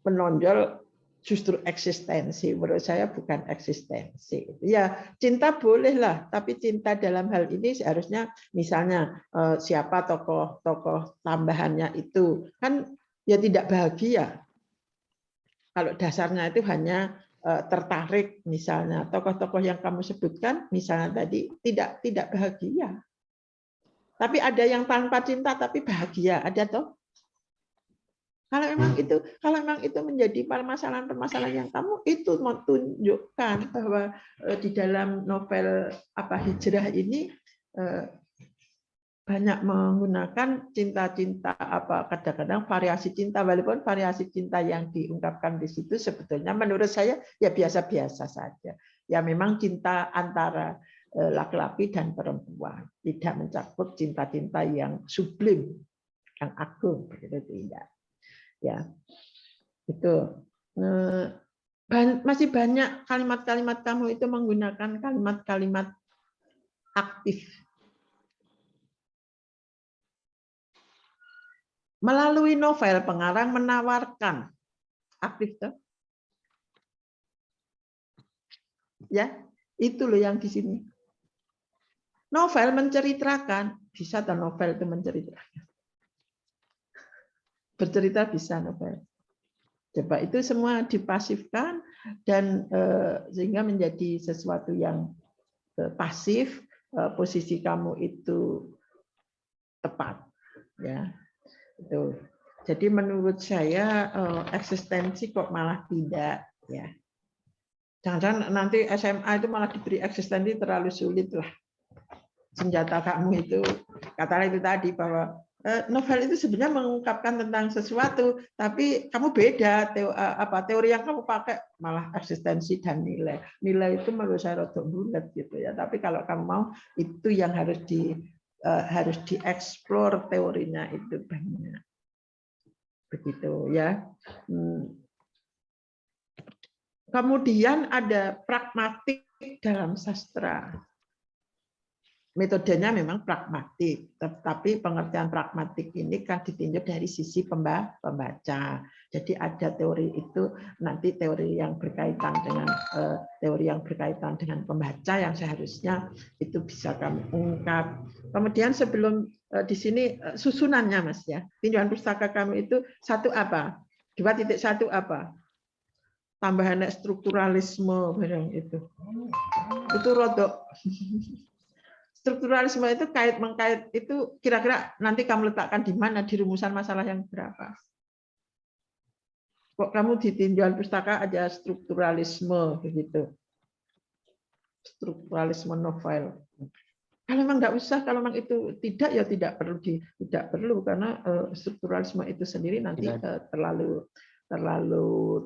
menonjol justru eksistensi. Menurut saya bukan eksistensi. Ya, cinta bolehlah, tapi cinta dalam hal ini seharusnya misalnya siapa tokoh-tokoh tambahannya itu kan ya tidak bahagia. Kalau dasarnya itu hanya tertarik, misalnya tokoh-tokoh yang kamu sebutkan misalnya tadi tidak bahagia. Tapi ada yang tanpa cinta tapi bahagia, ada toh? Kalau memang itu menjadi permasalahan-permasalahan yang kamu itu mau tunjukkan bahwa di dalam novel Hijrah ini banyak menggunakan cinta-cinta kadang-kadang variasi cinta, walaupun variasi cinta yang diungkapkan di situ sebetulnya menurut saya ya biasa-biasa saja. Ya memang cinta antara laki-laki dan perempuan, tidak mencakup cinta-cinta yang sublim, yang agung, begitu tidak. Ya, itu masih banyak kalimat-kalimat kamu itu menggunakan kalimat-kalimat aktif. Melalui novel pengarang menawarkan aktif tuh. Ya, itu loh yang di sini. Novel menceritakan, bisa atau novel itu menceritakan. Bercerita bisa novel. Coba itu semua dipasifkan dan sehingga menjadi sesuatu yang pasif, posisi kamu itu tepat, ya. Itu. Jadi menurut saya eksistensi kok malah tidak, ya. Jangan-jangan nanti SMA itu malah diberi eksistensi terlalu sulit lah. Senjata kamu itu, katakanlah itu tadi bahwa novel itu sebenarnya mengungkapkan tentang sesuatu, tapi kamu beda teori yang kamu pakai malah eksistensi dan nilai. Nilai itu menurut saya rada bulat gitu ya. Tapi kalau kamu mau itu yang harus dieksplor teorinya itu banyak. Begitu ya. Kemudian ada pragmatik dalam sastra. Metodenya memang pragmatik, tetapi pengertian pragmatik ini kan ditinjau dari sisi pembaca. Jadi ada teori itu nanti teori yang berkaitan dengan pembaca yang seharusnya itu bisa kami ungkap. Kemudian sebelum di sini susunannya Mas ya, tinjauan pustaka kami itu 1 apa? 2.1 apa? Tambahan strukturalisme barang itu. Itu rodok. Strukturalisme itu kait-mengkait itu kira-kira nanti kamu letakkan di mana di rumusan masalah yang berapa? Kok kamu di tinjauan pustaka ada strukturalisme begitu? Strukturalisme novel. Kalau memang nggak usah, kalau memang itu tidak ya tidak perlu karena strukturalisme itu sendiri nanti terlalu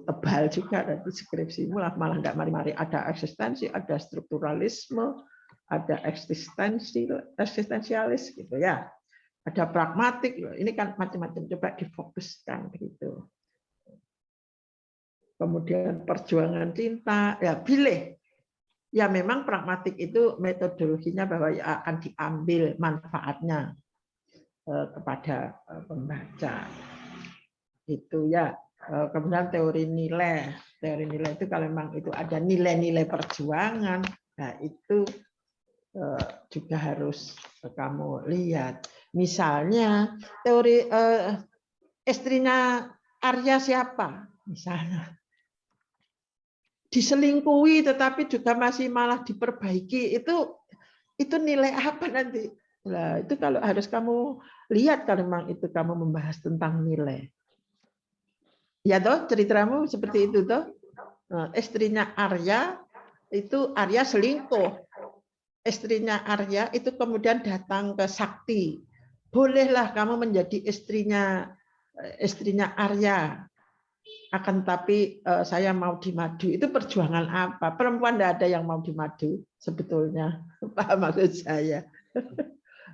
tebal juga nanti skripsimu malah nggak mari-mari ada eksistensi, ada strukturalisme, ada eksistensialis gitu ya, ada pragmatik, ini kan macam-macam, coba difokuskan begitu. Kemudian perjuangan cinta, ya pilih. Ya memang pragmatik itu metodologinya bahwa ya akan diambil manfaatnya kepada pembaca. Itu ya. Kemudian teori nilai itu kalau memang itu ada nilai-nilai perjuangan, nah itu juga harus kamu lihat. Misalnya teori istrinya Arya siapa? Misalnya diselingkuhi tetapi juga masih malah diperbaiki, itu nilai apa nanti? Nah, itu kalau harus kamu lihat kalau memang itu kamu membahas tentang nilai. Ya toh, ceritamu seperti itu toh. Nah, istrinya Arya itu Arya selingkuh. Istrinya Arya itu kemudian datang ke Sakti. Bolehlah kamu menjadi istrinya Arya. Akan tapi saya mau dimadu. Itu perjuangan apa? Perempuan tidak ada yang mau dimadu sebetulnya. Paham maksud saya?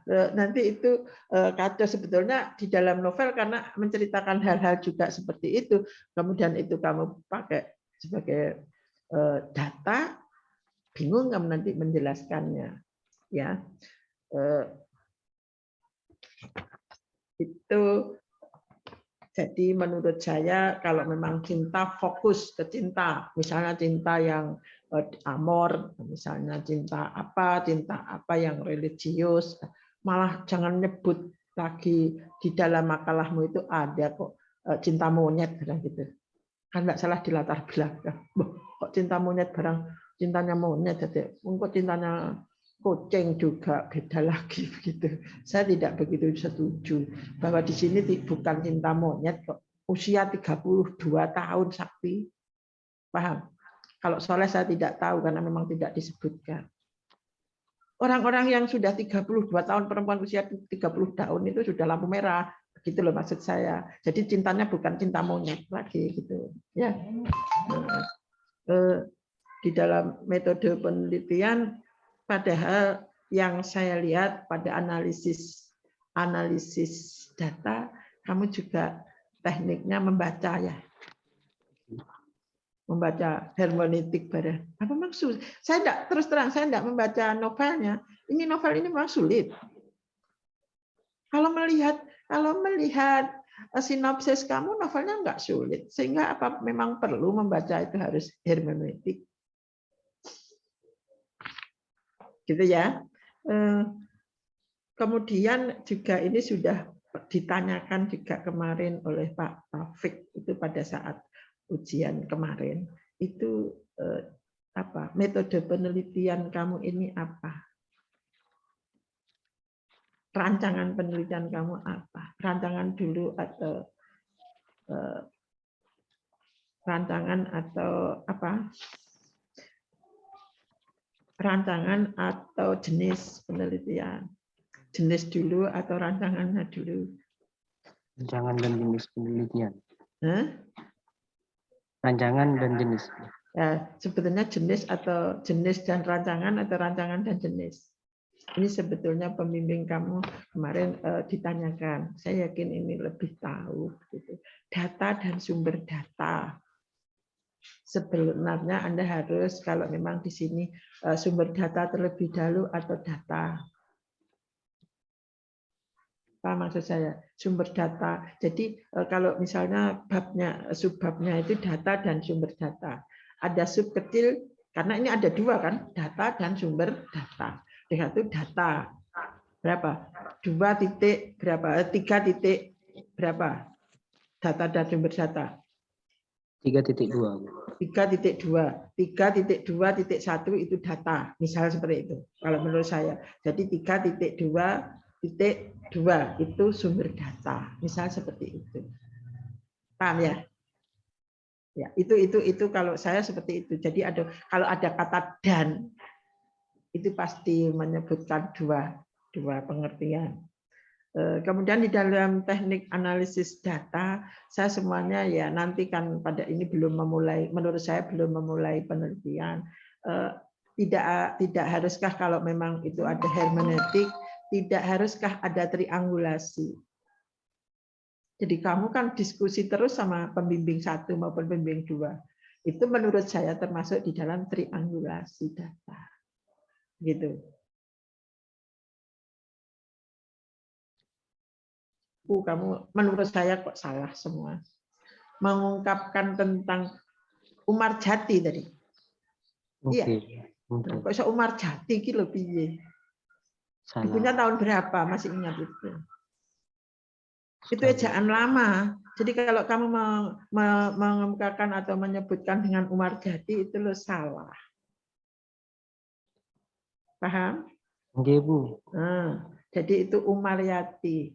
Nanti itu kacau sebetulnya di dalam novel karena menceritakan hal-hal juga seperti itu. Kemudian itu kamu pakai sebagai data, bingung kamu nanti menjelaskannya. Ya, itu jadi menurut saya kalau memang cinta fokus ke cinta, misalnya cinta yang amor, misalnya cinta apa yang religius, malah jangan nyebut lagi di dalam makalahmu itu ada kok cinta monyet gitu. Kan nggak salah di latar belakang. Kok cinta monyet barang cintanya monyet, jadi kok cintanya kucing juga beda lagi begitu. Saya tidak begitu setuju bahwa di sini bukan cinta monyet kok. Usia 32 tahun Sakti. Paham? Kalau Soleh saya tidak tahu karena memang tidak disebutkan. Orang-orang yang sudah 32 tahun, perempuan usia 30 tahun itu sudah lampu merah. Begitu loh maksud saya. Jadi cintanya bukan cinta monyet lagi gitu. Ya. Nah, di dalam metode penelitian padahal yang saya lihat pada analisis data, kamu juga tekniknya membaca ya, membaca hermeneutik pada apa maksud? Saya tidak terus terang saya tidak membaca novelnya. Ini novel ini memang sulit. Kalau melihat sinopsis kamu novelnya nggak sulit, sehingga apa memang perlu membaca itu harus hermeneutik. Gitu ya. Kemudian juga ini sudah ditanyakan juga kemarin oleh Pak Taufik itu pada saat ujian kemarin itu apa metode penelitian kamu ini apa? Rancangan penelitian kamu apa? Rancangan dulu atau rancangan atau apa? Rancangan atau jenis penelitian? Jenis dulu atau rancangannya dulu? Rancangan dan jenis penelitian. Hah? Rancangan dan jenis. Ya, sebetulnya jenis atau jenis dan rancangan atau rancangan dan jenis. Ini sebetulnya pembimbing kamu kemarin ditanyakan. Saya yakin ini lebih tahu. Gitu. Data dan sumber data. Sebenarnya Anda harus kalau memang di sini sumber data terlebih dahulu atau data. Apa maksud saya? Sumber data. Jadi kalau misalnya subbabnya itu data dan sumber data. Ada sub kecil karena ini ada dua kan, data dan sumber data. Dengan itu data berapa? 2 titik berapa? 3 titik berapa? Data dan sumber data. 3.2. 3.2, 3.2.1 itu data, misalnya seperti itu. Kalau menurut saya, jadi 3.2.2 itu sumber data, misalnya seperti itu. Paham ya? Ya, itu kalau saya seperti itu. Jadi kalau ada kata dan, itu pasti menyebutkan dua pengertian. Kemudian di dalam teknik analisis data, saya semuanya ya nanti kan pada ini belum memulai, menurut saya belum memulai penelitian. Tidak haruskah kalau memang itu ada hermeneutik, tidak haruskah ada triangulasi. Jadi kamu kan diskusi terus sama pembimbing 1 maupun pembimbing 2. Itu menurut saya termasuk di dalam triangulasi data. Gitu. Kamu menurut saya kok salah semua. Mengungkapkan tentang Umar Jati tadi. Iya. Kok bisa Umar Jati ki lho piye? Bukunya tahun berapa? Masih ingat itu. Itu ejaan lama. Jadi kalau kamu mengemukakan atau menyebutkan dengan Umar Jati itu lo salah. Paham? Oke, Bu. Nah, Jadi itu Umaryati.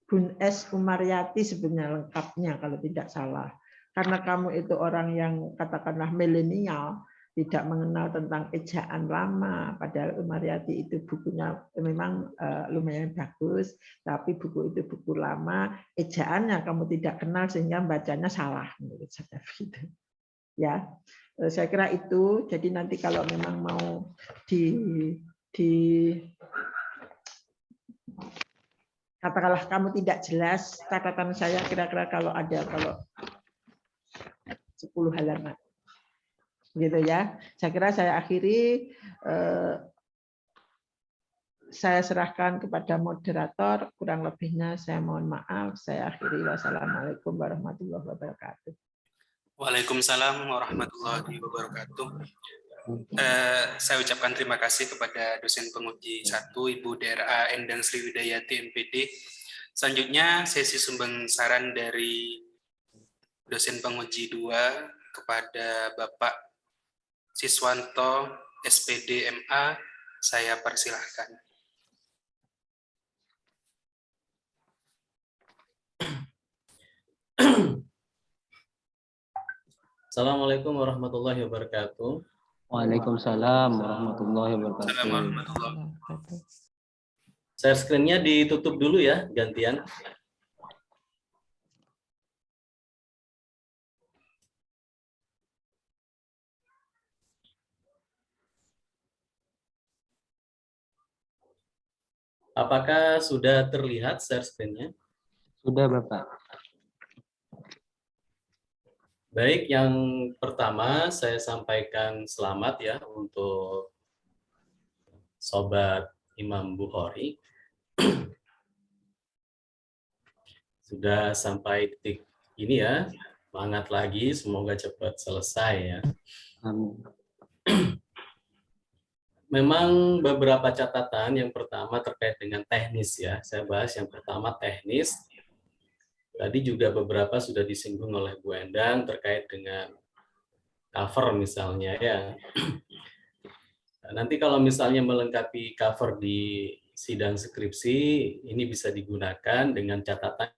Bun S. Umaryati sebenarnya lengkapnya kalau tidak salah. Karena kamu itu orang yang katakanlah milenial, tidak mengenal tentang ejaan lama, padahal Umaryati itu bukunya memang lumayan bagus, tapi buku itu buku lama, ejaannya kamu tidak kenal sehingga bacanya salah menurut saya gitu. Ya, saya kira itu. Jadi nanti kalau memang mau katakanlah kamu tidak jelas, catatan saya kira-kira kalau 10 halaman. Gitu ya. Saya kira saya akhiri, saya serahkan kepada moderator, kurang lebihnya saya mohon maaf, saya akhiri. Wassalamualaikum warahmatullahi wabarakatuh. Waalaikumsalam warahmatullahi wabarakatuh. Saya ucapkan terima kasih kepada dosen penguji 1, Ibu DRA Endang Sriwidayati MPD. Selanjutnya sesi sumbang saran dari dosen penguji 2 kepada Bapak Siswanto SPD MA, saya persilahkan. Assalamualaikum warahmatullahi wabarakatuh. Waalaikumsalam warahmatullahi wabarakatuh. Assalamualaikum warahmatullahi wabarakatuh. Share screen-nya ditutup dulu ya, gantian. Apakah sudah terlihat share screen-nya? Sudah, Bapak. Baik, yang pertama saya sampaikan selamat ya untuk Sobat Imam Bukhari. Sudah sampai titik ini ya, semangat lagi, semoga cepat selesai ya. Amin. Memang beberapa catatan, yang pertama terkait dengan teknis ya, saya bahas yang pertama teknis. Tadi juga beberapa sudah disinggung oleh Bu Endang terkait dengan cover misalnya ya. Nanti kalau misalnya melengkapi cover di sidang skripsi, ini bisa digunakan dengan catatan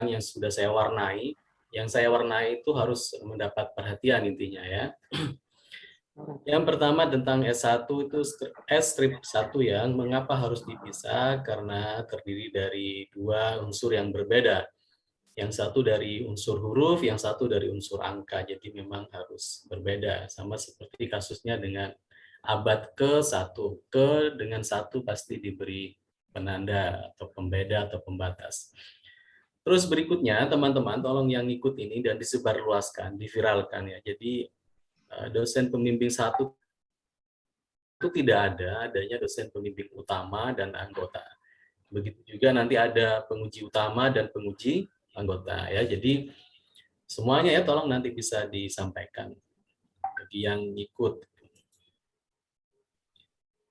yang sudah saya warnai. Yang saya warnai itu harus mendapat perhatian intinya ya. Yang pertama tentang S1 itu S-strip 1 yang mengapa harus dipisah, karena terdiri dari 2 unsur yang berbeda. Yang satu dari unsur huruf, yang satu dari unsur angka. Jadi memang harus berbeda. Sama seperti kasusnya dengan abad ke-1. Ke dengan 1 pasti diberi penanda atau pembeda atau pembatas. Terus berikutnya teman-teman tolong yang ikut ini dan disebarluaskan, diviralkan ya. Jadi dosen pembimbing 1 itu tidak adanya dosen pembimbing utama dan anggota. Begitu juga nanti ada penguji utama dan penguji anggota ya. Jadi semuanya ya tolong nanti bisa disampaikan bagi yang ikut.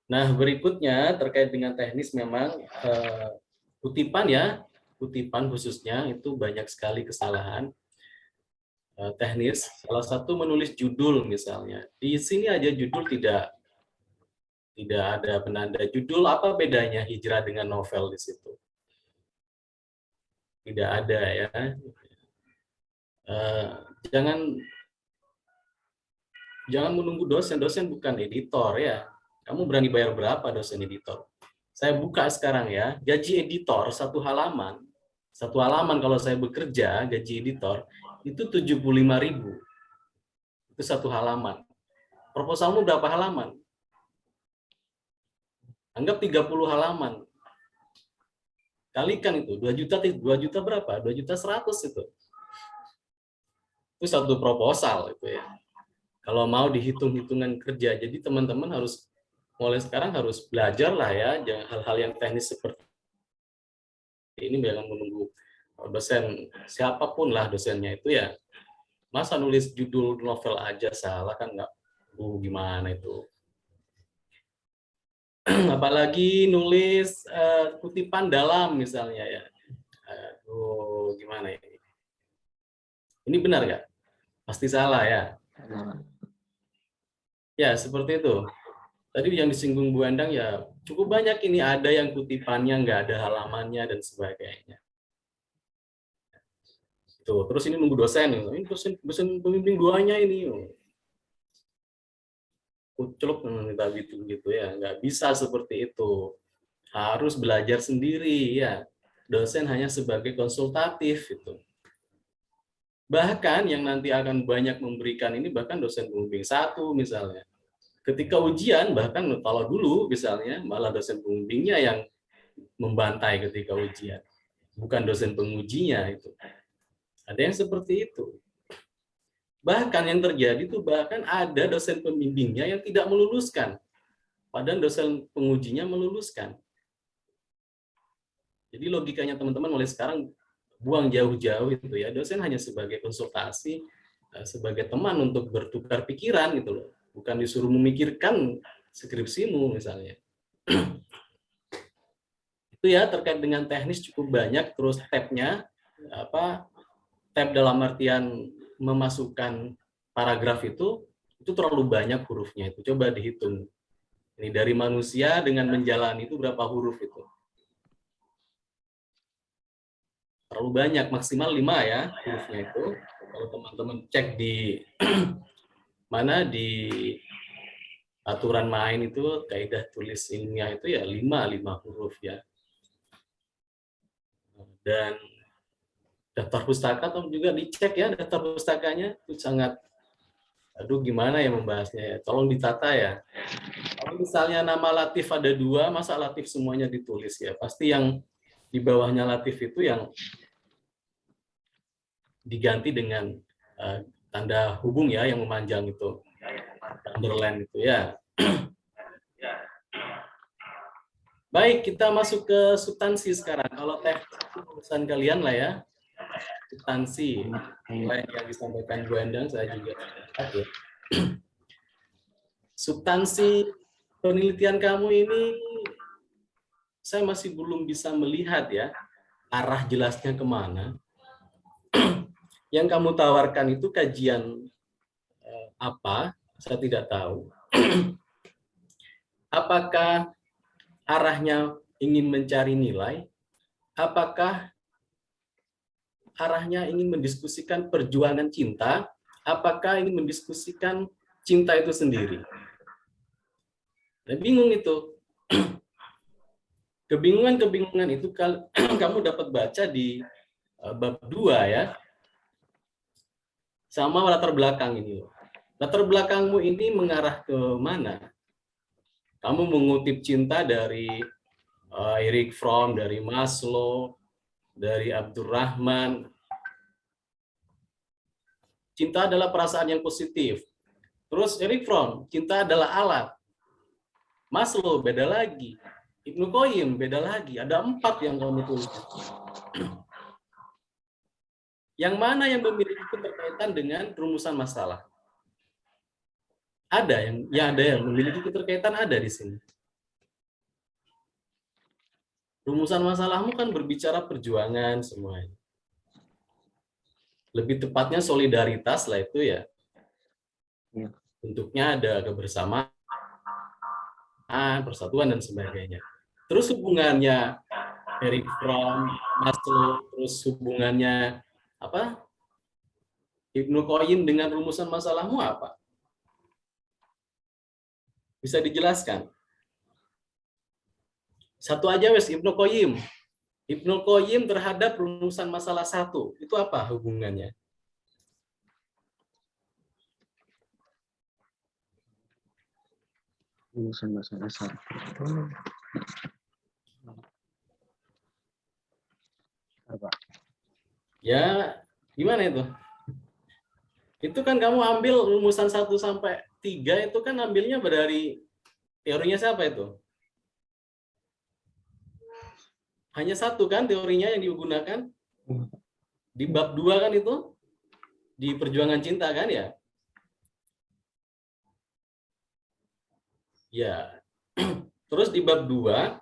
Nah, berikutnya terkait dengan teknis memang kutipan ya, kutipan khususnya itu banyak sekali kesalahan teknis. Salah satu menulis judul misalnya. Di sini aja judul tidak ada penanda. Judul apa bedanya hijrah dengan novel di situ? Tidak ada ya. Jangan menunggu dosen bukan editor ya. Kamu berani bayar berapa dosen editor? Saya buka sekarang ya, gaji editor satu halaman kalau saya bekerja gaji editor itu 75.000. Itu satu halaman. Proposalmu berapa halaman? Anggap 30 halaman. Kalikan itu 2 juta berapa? 2.100.000 itu. Itu satu proposal itu ya. Kalau mau dihitung-hitungan kerja. Jadi teman-teman harus mulai sekarang harus belajar lah ya, jangan hal-hal yang teknis seperti ini, jangan menunggu dosen siapapun lah dosennya itu ya. Masa nulis judul novel aja salah kan nggak, gimana itu. Apalagi nulis kutipan dalam misalnya ya. Gimana ini? Ini benar nggak? Pasti salah ya. Ya seperti itu. Tadi yang disinggung Bu Endang ya cukup banyak ini, ada yang kutipannya nggak ada halamannya dan sebagainya. Tuh, terus ini nunggu dosen, ini dosen pembimbing duanya ini. Kucluk minta gitu ya, nggak bisa seperti itu. Harus belajar sendiri ya. Dosen hanya sebagai konsultatif itu. Bahkan yang nanti akan banyak memberikan ini bahkan dosen pembimbing 1 misalnya. Ketika ujian, bahkan kalau dulu misalnya malah dosen pembimbingnya yang membantai ketika ujian, bukan dosen pengujinya itu. Ada yang seperti itu. Bahkan yang terjadi itu bahkan ada dosen pembimbingnya yang tidak meluluskan, padahal dosen pengujinya meluluskan. Jadi logikanya teman-teman mulai sekarang buang jauh-jauh itu ya, dosen hanya sebagai konsultasi, sebagai teman untuk bertukar pikiran gitu loh. Bukan disuruh memikirkan skripsimu misalnya. Itu ya terkait dengan teknis cukup banyak. Terus tab-nya tab dalam artian memasukkan paragraf itu terlalu banyak hurufnya itu. Coba dihitung. Ini dari manusia dengan menjalani itu berapa huruf itu? Terlalu banyak, maksimal 5 ya hurufnya itu. Kalau teman-teman cek di mana di aturan main itu kaidah tulis ilmiah itu ya 5 huruf ya. Dan daftar pustaka atau juga dicek ya daftar pustakanya itu sangat, aduh gimana ya membahasnya ya, tolong ditata ya. Kalau misalnya nama Latif ada 2, masa Latif semuanya ditulis ya, pasti yang di bawahnya Latif itu yang diganti dengan tanda hubung ya yang memanjang itu, underline itu ya. Baik, kita masuk ke substansi sekarang. Kalau teknis urusan kalian lah ya. Substansi lain yang disampaikan Bu Endang saya juga ya. Substansi penelitian kamu ini saya masih belum bisa melihat ya arah jelasnya kemana. Yang kamu tawarkan itu kajian apa? Saya tidak tahu. Apakah arahnya ingin mencari nilai? Apakah arahnya ingin mendiskusikan perjuangan cinta? Apakah ingin mendiskusikan cinta itu sendiri? Nah, bingung itu. Kebingungan itu kamu dapat baca di bab 2 ya. Sama latar belakang ini. Latar belakangmu ini mengarah ke mana? Kamu mengutip cinta dari Erich Fromm, dari Maslow, dari Abdurrahman. Cinta adalah perasaan yang positif. Terus Erich Fromm, cinta adalah alat. Maslow beda lagi. Ibnu Qayyim beda lagi. Ada 4 yang kamu tulis. Yang mana yang memiliki keterkaitan dengan rumusan masalah? Ada yang memiliki keterkaitan ada di sini. Rumusan masalahmu kan berbicara perjuangan semuanya. Lebih tepatnya solidaritas lah itu ya. Bentuknya ada kebersamaan, persatuan dan sebagainya. Terus hubungannya Erich Fromm, Maslow, terus hubungannya apa? Ibnu Qayyim dengan rumusan masalahmu apa? Bisa dijelaskan? Satu aja wes Ibnu Qayyim. Ibnu Qayyim terhadap rumusan masalah 1. Itu apa hubungannya? Rumusan masalah 1. Apa? Ya, gimana itu? Itu kan kamu ambil rumusan 1 sampai 3 itu kan ambilnya dari teorinya siapa itu? Hanya 1 kan teorinya yang digunakan? Di bab 2 kan itu? Di perjuangan cinta kan ya? Ya. Terus di bab 2,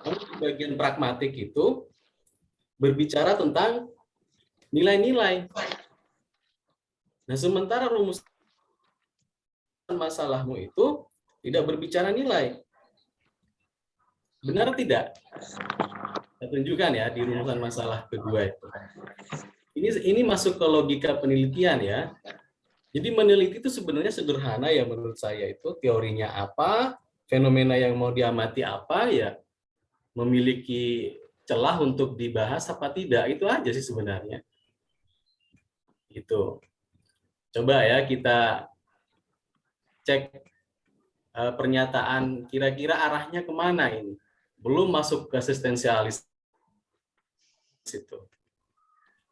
di bagian pragmatik itu berbicara tentang nilai-nilai. Nah, sementara rumusan masalahmu itu Tidak berbicara nilai. Benar tidak? Saya tunjukkan ya di rumusan masalah kedua itu. Ini masuk ke logika penelitian ya. Jadi meneliti itu sebenarnya sederhana ya menurut saya, itu teorinya apa, fenomena yang mau diamati apa ya, memiliki celah untuk dibahas apa tidak, itu aja sih sebenarnya. Itu. Coba ya kita cek pernyataan kira-kira arahnya kemana ini. Belum masuk ke eksistensialis itu.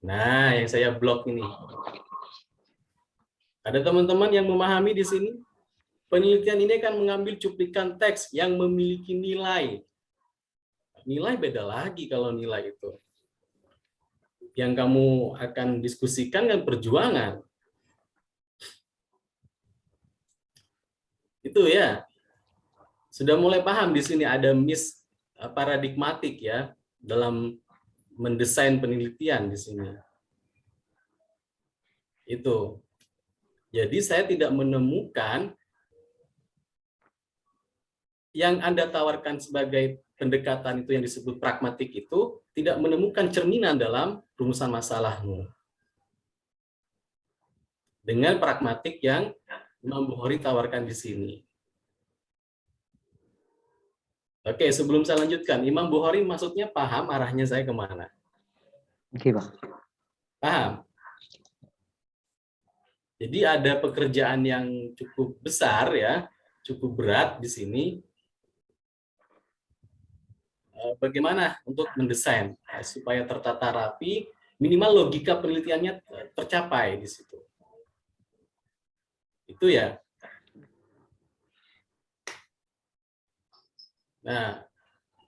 Nah, yang saya blok ini. Ada teman-teman yang memahami di sini? Penelitian ini akan mengambil cuplikan teks yang memiliki nilai. Nilai beda lagi kalau nilai itu. Yang kamu akan diskusikan kan perjuangan. Itu ya. Sudah mulai paham di sini ada miss paradigmatik ya dalam mendesain penelitian di sini. Itu. Jadi saya tidak menemukan yang Anda tawarkan sebagai pendekatan itu yang disebut pragmatik itu tidak menemukan cerminan dalam rumusan masalahmu. Dengan pragmatik yang Imam Bukhari tawarkan di sini. Oke, sebelum saya lanjutkan, Imam Bukhari maksudnya paham arahnya saya kemana? Oke, Pak. Paham? Jadi ada pekerjaan yang cukup besar ya, cukup berat di sini. Bagaimana untuk mendesain supaya tertata rapi, minimal logika penelitiannya tercapai di situ. Itu ya. Nah,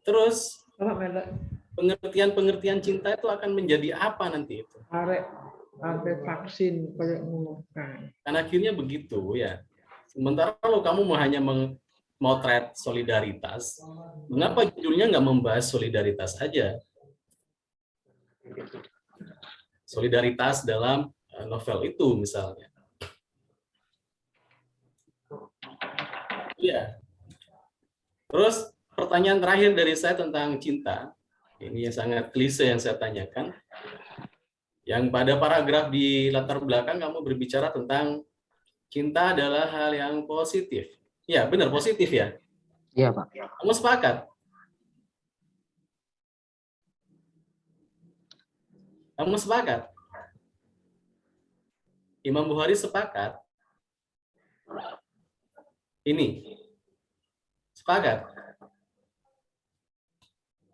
terus pengertian cinta itu akan menjadi apa nanti itu? Sampai vaksin kayak ngono kan. Kan akhirnya begitu ya. Sementara kalau kamu mau hanya memotret solidaritas, mengapa judulnya nggak membahas solidaritas saja? Solidaritas dalam novel itu misalnya. Iya. Terus pertanyaan terakhir dari saya tentang cinta. Ini yang sangat klise yang saya tanyakan. Yang pada paragraf di latar belakang kamu berbicara tentang cinta adalah hal yang positif. Ya, benar positif ya? Iya, Pak. Kamu sepakat? Kamu sepakat? Imam Bukhari sepakat? Ini. Sepakat?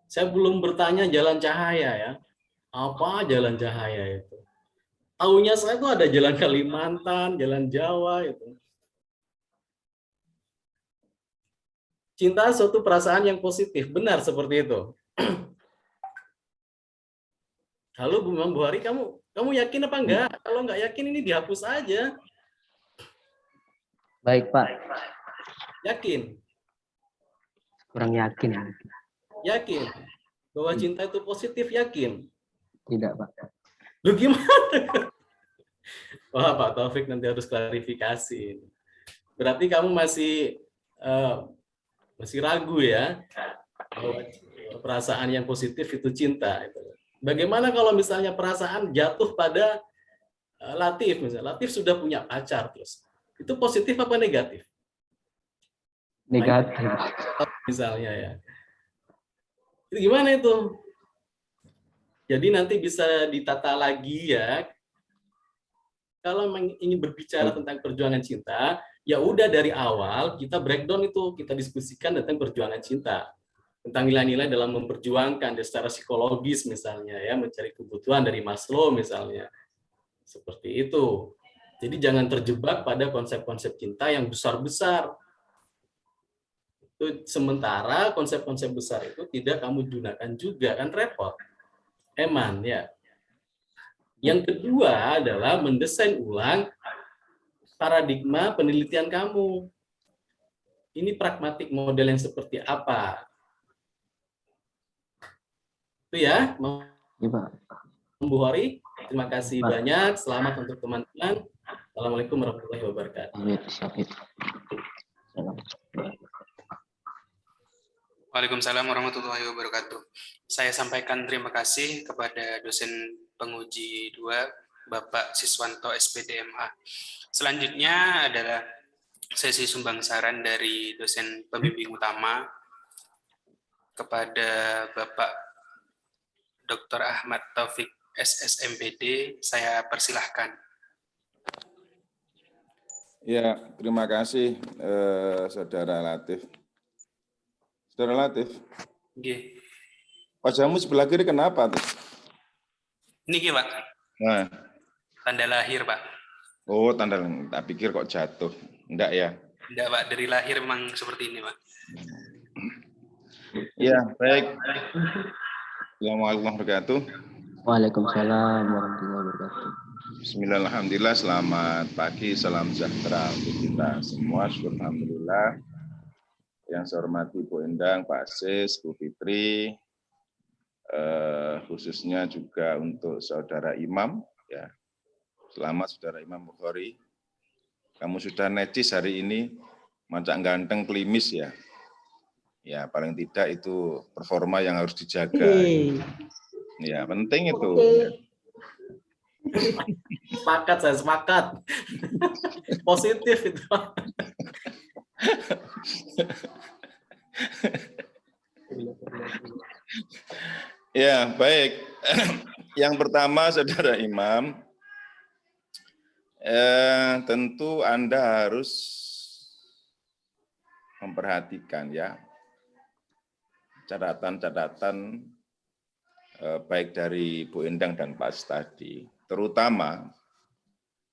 Saya belum bertanya jalan cahaya ya. Apa jalan cahaya itu? Taunya saya itu ada jalan Kalimantan, jalan Jawa itu. Cinta suatu perasaan yang positif, benar seperti itu. Halo Bu Imam Bukhari, kamu yakin apa enggak? Kalau enggak yakin ini dihapus aja. Baik, Pak. Yakin? Kurang yakin. Yakin bahwa cinta itu positif, yakin? Tidak, Pak. Lu gimana? Wah, Pak Taufik nanti harus klarifikasi. Berarti kamu masih ragu ya bahwa perasaan yang positif itu cinta. Bagaimana kalau misalnya perasaan jatuh pada Latif, misalnya Latif sudah punya pacar terus, itu positif apa negatif? Negatif. Misalnya ya. Itu gimana itu? Jadi nanti bisa ditata lagi ya. Kalau ingin berbicara tentang perjuangan cinta, ya udah dari awal kita breakdown itu, kita diskusikan tentang perjuangan cinta. Tentang nilai-nilai dalam memperjuangkan secara psikologis misalnya ya, mencari kebutuhan dari Maslow misalnya. Seperti itu. Jadi jangan terjebak pada konsep-konsep cinta yang besar-besar. Sementara konsep-konsep besar itu tidak kamu gunakan juga, kan repot. Eman ya. Yang kedua adalah mendesain ulang paradigma penelitian kamu. Ini pragmatik model yang seperti apa? Itu ya, Imam Bukhari. Terima kasih banyak. Selamat untuk teman-teman. Assalamualaikum warahmatullahi wabarakatuh. Waalaikumsalam warahmatullahi wabarakatuh. Saya sampaikan terima kasih kepada dosen penguji 2, Bapak Siswanto SPDMA. Selanjutnya adalah sesi sumbang saran dari dosen pembimbing utama kepada Bapak Dr. Ahmad Taufik SSMPD. Saya persilahkan. Ya, terima kasih Saudara Latif. Saudara Latif, Nggih. wajahmu sebelah kiri kenapa? Niki, Pak. Nah, Tanda lahir, Pak. oh tanda, tak pikir kok jatuh. Enggak ya? Enggak, Pak. Dari lahir memang seperti ini, Pak. Ya, baik. Assalamualaikum warahmatullahi wabarakatuh. Waalaikumsalam warahmatullahi wabarakatuh. Bismillah, alhamdulillah, selamat pagi, salam sejahtera untuk kita semua. Syukur alhamdulillah. Yang saya hormati Bu Endang, Pak Sis, Bu Fitri, khususnya juga untuk Saudara Imam, ya. Selamat Saudara Imam Bukhari. Kamu sudah necis hari ini, macam ganteng klimis ya. Ya, paling tidak itu performa yang harus dijaga. Ya, penting itu. Sepakat, saya sepakat. Positif itu. Ya, baik. Yang pertama, Saudara Imam, tentu Anda harus memperhatikan ya catatan-catatan baik dari Bu Endang dan Pak Stadi, terutama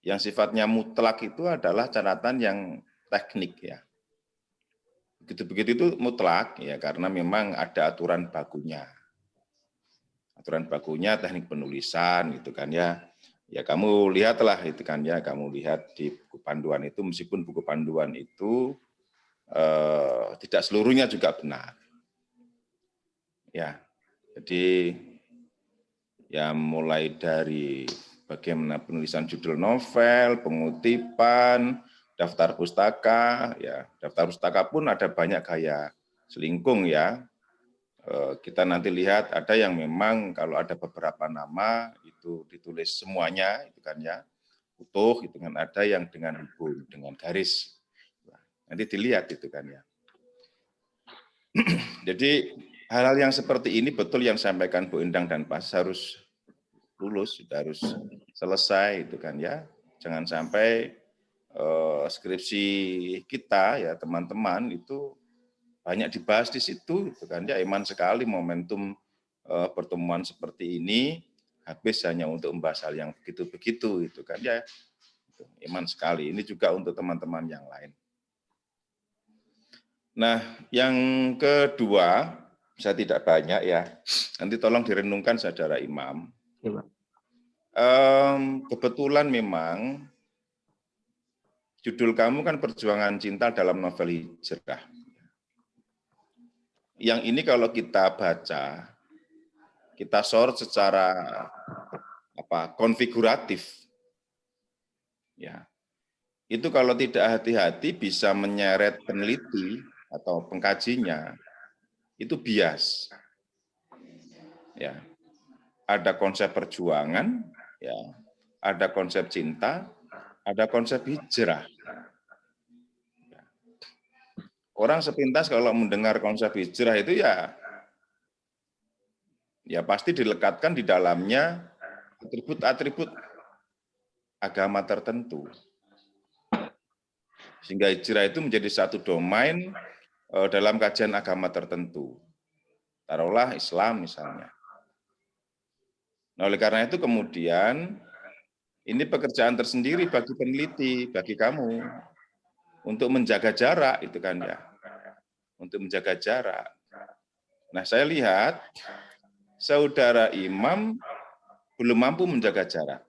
yang sifatnya mutlak itu adalah catatan yang teknik ya. Begitu-begitu itu mutlak ya, karena memang ada aturan bakunya. Aturan bakunya teknik penulisan gitu kan ya. Ya kamu lihatlah itu kan ya, kamu lihat di buku panduan itu, meskipun buku panduan itu tidak seluruhnya juga benar. Ya, jadi ya mulai dari bagaimana penulisan judul novel, pengutipan, daftar pustaka, ya daftar pustaka pun ada banyak gaya selingkung ya. Kita nanti lihat ada yang memang kalau ada beberapa nama itu ditulis semuanya, itu kan ya utuh, itu kan ada yang dengan hubung, dengan garis. Nanti dilihat itu kan ya. Jadi hal-hal yang seperti ini betul yang sampaikan Bu Endang dan Pas harus lulus, sudah harus selesai itu kan ya. Jangan sampai skripsi kita ya teman-teman itu banyak dibahas di situ itu kan ya. Iman sekali momentum pertemuan seperti ini habis hanya untuk membahas hal yang begitu-begitu itu kan ya. Iman sekali. Ini juga untuk teman-teman yang lain. Nah, yang kedua, saya tidak banyak ya. Nanti tolong direnungkan Saudara Imam. Ya, Pak. Kebetulan memang judul kamu kan Perjuangan Cinta dalam Novel Hijrah. Yang ini kalau kita baca, kita sort secara konfiguratif, ya itu kalau tidak hati-hati bisa menyeret peneliti atau pengkajinya itu bias. Ya, ada konsep perjuangan, ya, ada konsep cinta, ada konsep hijrah. Orang sepintas kalau mendengar konsep hijrah itu ya pasti dilekatkan di dalamnya atribut-atribut agama tertentu. Sehingga hijrah itu menjadi satu domain dalam kajian agama tertentu. Taruhlah Islam misalnya. Nah, oleh karena itu kemudian ini pekerjaan tersendiri bagi peneliti, bagi kamu untuk menjaga jarak itu kan ya. Untuk menjaga jarak. Nah, saya lihat Saudara Imam belum mampu menjaga jarak.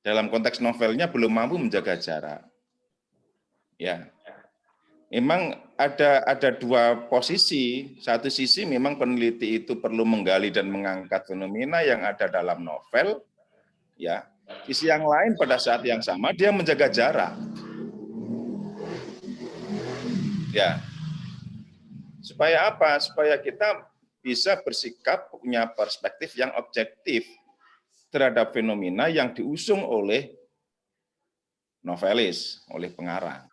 Dalam konteks novelnya belum mampu menjaga jarak. Ya. Memang ada dua posisi. Satu sisi memang peneliti itu perlu menggali dan mengangkat fenomena yang ada dalam novel, ya. Sisi yang lain pada saat yang sama dia menjaga jarak. Ya. Supaya apa? Supaya kita bisa bersikap punya perspektif yang objektif terhadap fenomena yang diusung oleh novelis, oleh pengarang.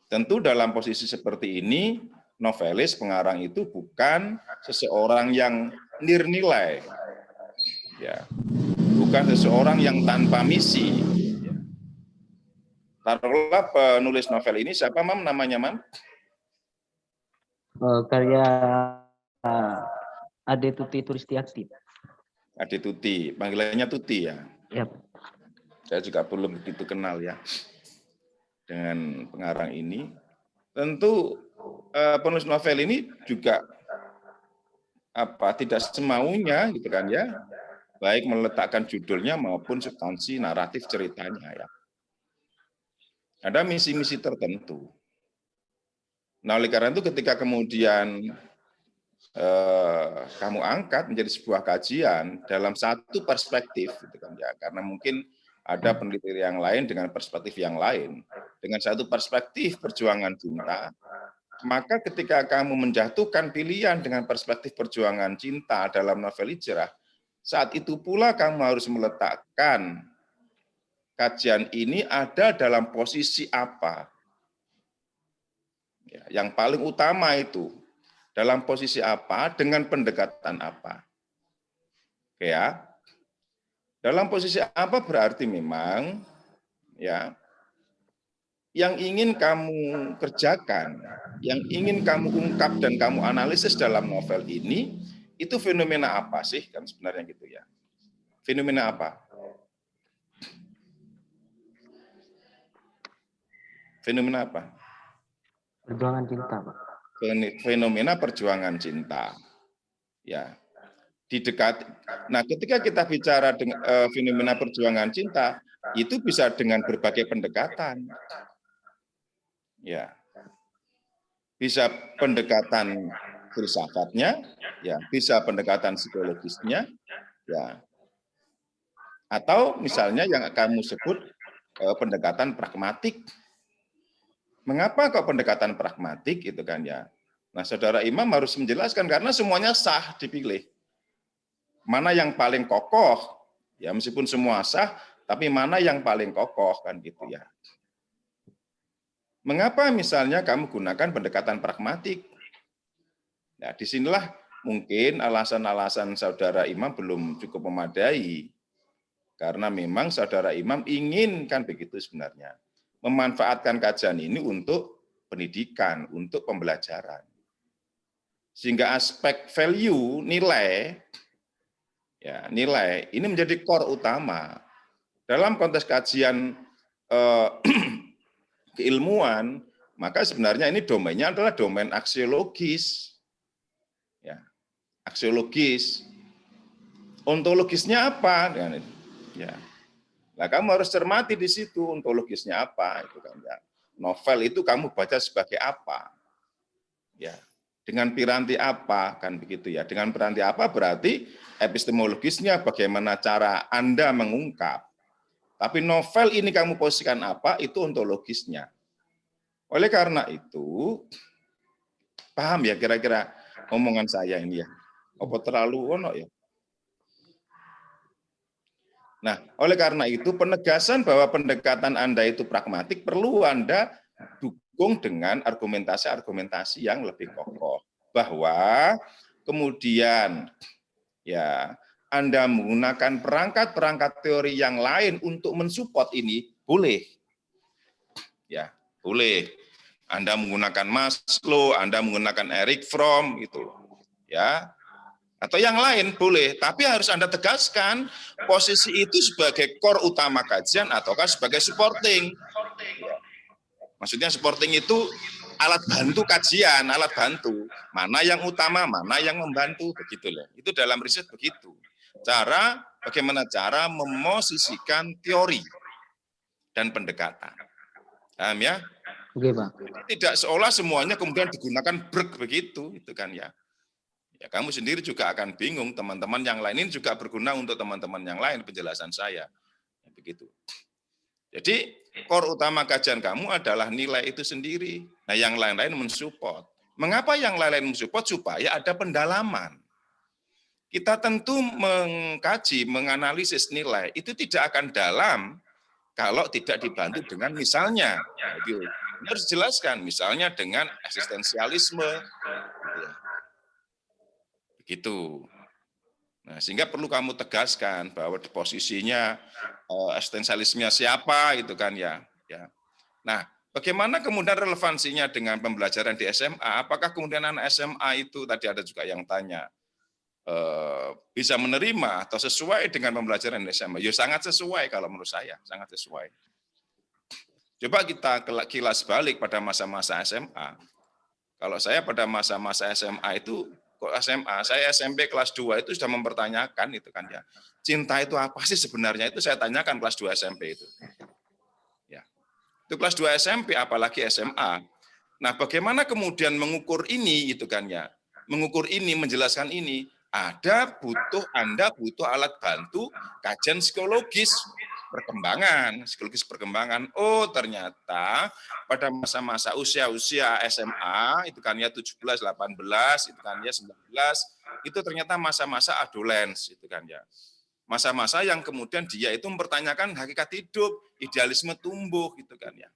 Tentu dalam posisi seperti ini, novelis, pengarang itu bukan seseorang yang nirnilai, ya, bukan seseorang yang tanpa misi. Taruhlah penulis novel ini siapa, Mam, namanya, Mam? Karya Ade Tuti Turistiati. Ade Tuti, panggilannya Tuti ya. Ya. Saya juga belum begitu kenal ya dengan pengarang ini. Tentu penulis novel ini juga tidak semaunya gitu kan ya, baik meletakkan judulnya maupun substansi naratif ceritanya ya. Ada misi-misi tertentu. Nah, oleh karena itu ketika kemudian kamu angkat menjadi sebuah kajian dalam satu perspektif gitu kan ya, karena mungkin ada peneliti yang lain dengan perspektif yang lain, dengan satu perspektif perjuangan cinta, maka ketika kamu menjatuhkan pilihan dengan perspektif perjuangan cinta dalam novel hijrah, saat itu pula kamu harus meletakkan kajian ini ada dalam posisi apa. Ya, yang paling utama itu, dalam posisi apa, dengan pendekatan apa. Oke ya. Dalam posisi apa berarti memang ya yang ingin kamu kerjakan, yang ingin kamu ungkap dan kamu analisis dalam novel ini itu fenomena apa sih kan sebenarnya gitu ya. Fenomena apa? Fenomena apa? Perjuangan cinta, Pak. Fenomena perjuangan cinta. Ya. Nah, ketika kita bicara dengan fenomena perjuangan cinta, itu bisa dengan berbagai pendekatan. Ya. Bisa pendekatan filsafatnya, ya, bisa pendekatan psikologisnya, ya. Atau misalnya yang kamu sebut pendekatan pragmatik. Mengapa kok pendekatan pragmatik itu kan ya? Nah, Saudara Imam harus menjelaskan karena semuanya sah dipilih. Mana yang paling kokoh, ya meskipun semua sah, tapi mana yang paling kokoh kan gitu ya. Mengapa misalnya kamu gunakan pendekatan pragmatik? Nah, disinilah mungkin alasan-alasan Saudara Imam belum cukup memadai. Karena memang Saudara Imam ingin kan begitu sebenarnya. Memanfaatkan kajian ini untuk pendidikan, untuk pembelajaran. Sehingga aspek value, nilai, ya, nilai ini menjadi core utama dalam konteks kajian keilmuan, maka sebenarnya ini domainnya adalah domain aksiologis, ya, aksiologis. Ontologisnya apa? Ya, nah kamu harus cermati di situ ontologisnya apa, itu kan ya. Novel itu kamu baca sebagai apa, ya. Dengan piranti apa kan begitu ya. Dengan piranti apa berarti epistemologisnya bagaimana cara Anda mengungkap. Tapi novel ini kamu posisikan apa itu ontologisnya. Oleh karena itu paham ya kira-kira omongan saya ini ya. Apa terlalu ono ya? Nah, oleh karena itu penegasan bahwa pendekatan Anda itu pragmatik perlu Anda dukung dengan argumentasi-argumentasi yang lebih kokoh. Bahwa kemudian ya Anda menggunakan perangkat-perangkat teori yang lain untuk mensupport ini boleh. Ya, boleh. Anda menggunakan Maslow, Anda menggunakan Eric Fromm gitu. Ya. Atau yang lain boleh, tapi harus Anda tegaskan posisi itu sebagai core utama kajian ataukah sebagai supporting. Maksudnya supporting itu alat bantu kajian, alat bantu. Mana yang utama, mana yang membantu, begitu loh. Itu dalam riset begitu. Bagaimana cara memosisikan teori dan pendekatan. Paham ya? Oke, Pak. Tidak seolah semuanya kemudian digunakan brek begitu, itu kan ya. Ya, kamu sendiri juga akan bingung, teman-teman yang lain ini juga berguna untuk teman-teman yang lain penjelasan saya. Begitu. Jadi, core utama kajian kamu adalah nilai itu sendiri. Nah, yang lain-lain mensupport. Mengapa yang lain mensupport? Supaya ada pendalaman. Kita tentu mengkaji, menganalisis nilai, itu tidak akan dalam kalau tidak dibantu dengan misalnya, ini harus dijelaskan, misalnya dengan eksistensialisme, gitu ya. Begitu. Nah, sehingga perlu kamu tegaskan bahwa posisinya eksistensialismenya siapa, itu kan ya. Nah, bagaimana kemudian relevansinya dengan pembelajaran di SMA? Apakah kemudian anak SMA itu, tadi ada juga yang tanya, bisa menerima atau sesuai dengan pembelajaran di SMA? Ya sangat sesuai kalau menurut saya, sangat sesuai. Coba kita kilas balik pada masa-masa SMA. Kalau saya pada masa-masa SMA itu, kok SMA, saya SMP kelas 2 itu sudah mempertanyakan itu kan ya. Cinta itu apa sih sebenarnya? Itu saya tanyakan kelas 2 SMP itu. Ya. Itu kelas 2 SMP apalagi SMA. Nah, bagaimana kemudian mengukur ini gitu kan ya? Mengukur ini, menjelaskan ini, Anda butuh alat bantu kajian psikologis perkembangan. Oh, ternyata pada masa-masa usia SMA itu kan ya 17, 18, itu kan ya 19, itu ternyata masa-masa adolescence itu kan ya. Masa-masa yang kemudian dia itu mempertanyakan hakikat hidup, idealisme tumbuh gitu kan ya.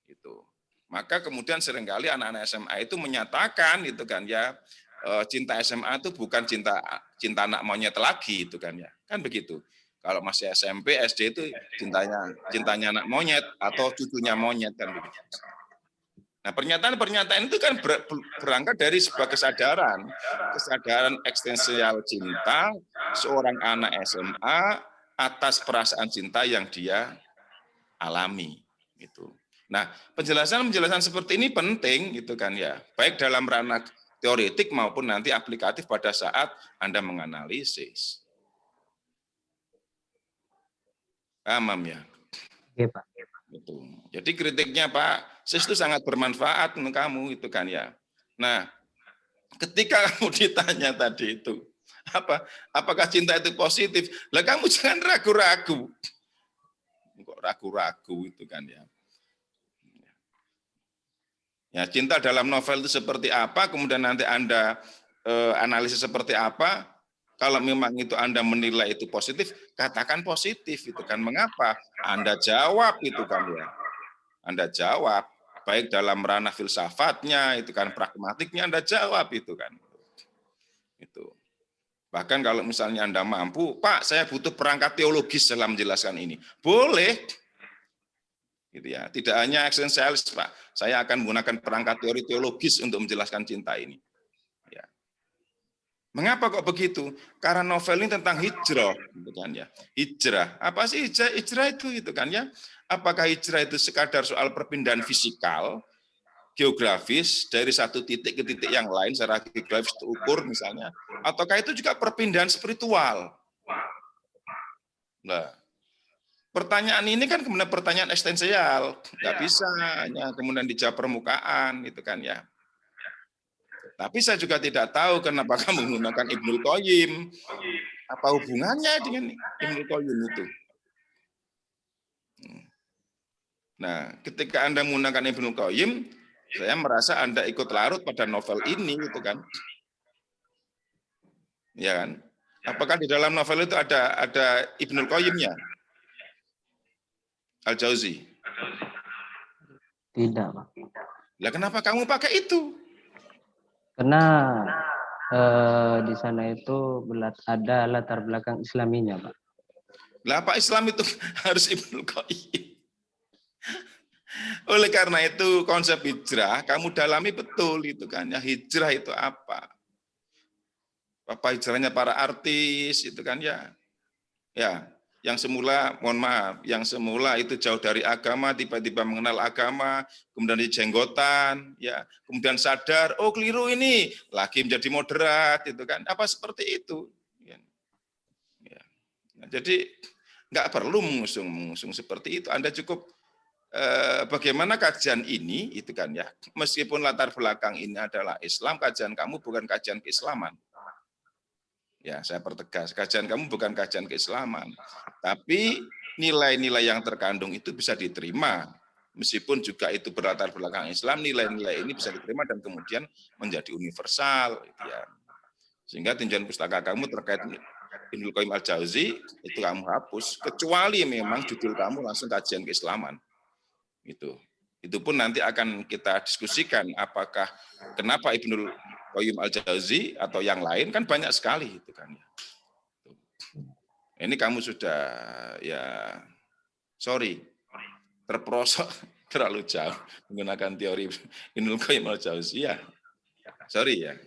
Itu. Maka kemudian seringkali anak-anak SMA itu menyatakan gitu kan ya, cinta SMA itu bukan cinta anak monyet lagi itu kan ya. Kan begitu. Kalau masih SMP, SD itu cintanya anak monyet atau cucunya monyet kan begitu. Nah, pernyataan itu kan berangkat dari sebuah kesadaran eksistensial cinta seorang anak SMA atas perasaan cinta yang dia alami gitu. Nah, penjelasan seperti ini penting gitu kan ya, baik dalam ranah teoretik maupun nanti aplikatif pada saat Anda menganalisis. Paham ya? Oke, Pak. Gitu. Jadi kritiknya Pak Sis itu sangat bermanfaat untuk kamu itu kan ya. Nah, ketika kamu ditanya tadi itu, apakah cinta itu positif? Lah kamu jangan ragu-ragu. Kok ragu-ragu itu kan ya. Ya, cinta dalam novel itu seperti apa, kemudian nanti Anda analisis seperti apa. Kalau memang itu Anda menilai itu positif, katakan positif itu kan. Mengapa? Anda jawab itu kan ya. Anda jawab baik dalam ranah filsafatnya itu kan, pragmatiknya Anda jawab itu kan. Itu. Bahkan kalau misalnya Anda mampu, Pak, saya butuh perangkat teologis dalam menjelaskan ini. Boleh. Gitu ya. Tidak hanya eksistensialis, Pak. Saya akan menggunakan perangkat teori teologis untuk menjelaskan cinta ini. Ya. Mengapa kok begitu? Karena novel ini tentang hijrah, gitu kan ya. Hijrah. Apa sih hijrah? Hijrah itu gitu kan ya. Apakah hijrah itu sekadar soal perpindahan fisikal, geografis dari satu titik ke titik yang lain secara geografis terukur misalnya, ataukah itu juga perpindahan spiritual? Nah, pertanyaan ini kan kemudian pertanyaan eksistensial, nggak bisa hanya kemudian dijawab permukaan, itu kan ya. Tapi saya juga tidak tahu kenapa kamu menggunakan Ibnul Qayyim. Apa hubungannya dengan Ibnul Qayyim itu? Nah, ketika Anda menggunakan Ibnul Qayyim, saya merasa Anda ikut larut pada novel ini, gitu kan? Ya kan? Apakah di dalam novel itu ada Ibnul Qayyim-nya? Al-Jauzi? Tidak, Pak. Lah kenapa kamu pakai itu? Karena di sana itu ada latar belakang Islaminya, Pak. Lah apa Islam itu harus Ibnul Qayyim? Oleh karena itu konsep hijrah kamu dalami betul itu kan ya, hijrah itu apa? Apa hijrahnya para artis itu kan ya? Ya, yang semula mohon maaf, yang semula itu jauh dari agama tiba-tiba mengenal agama, kemudian dijenggotan, ya, kemudian sadar, oh keliru ini, lagi menjadi moderat itu kan. Apa seperti itu? Ya. Nah, jadi nggak perlu mengusung seperti itu. Anda cukup bagaimana kajian ini itu kan ya, meskipun latar belakang ini adalah Islam, kajian kamu bukan kajian keislaman. Ya, saya pertegas, kajian kamu bukan kajian keislaman, tapi nilai-nilai yang terkandung itu bisa diterima meskipun juga itu berlatar belakang Islam, nilai-nilai ini bisa diterima dan kemudian menjadi universal, gitu ya. Sehingga tinjauan pustaka kamu terkait Ibnul Qayyim Al-Jauzi itu kamu hapus, kecuali memang judul kamu langsung kajian keislaman. Itu pun nanti akan kita diskusikan apakah kenapa Ibnul Qayyim Al-Jauzi atau yang lain, kan banyak sekali itu kan ya. Ini kamu sudah ya sorry terperosok terlalu jauh menggunakan teori Ibnul Qayyim Al-Jauzi ya. Sorry ya.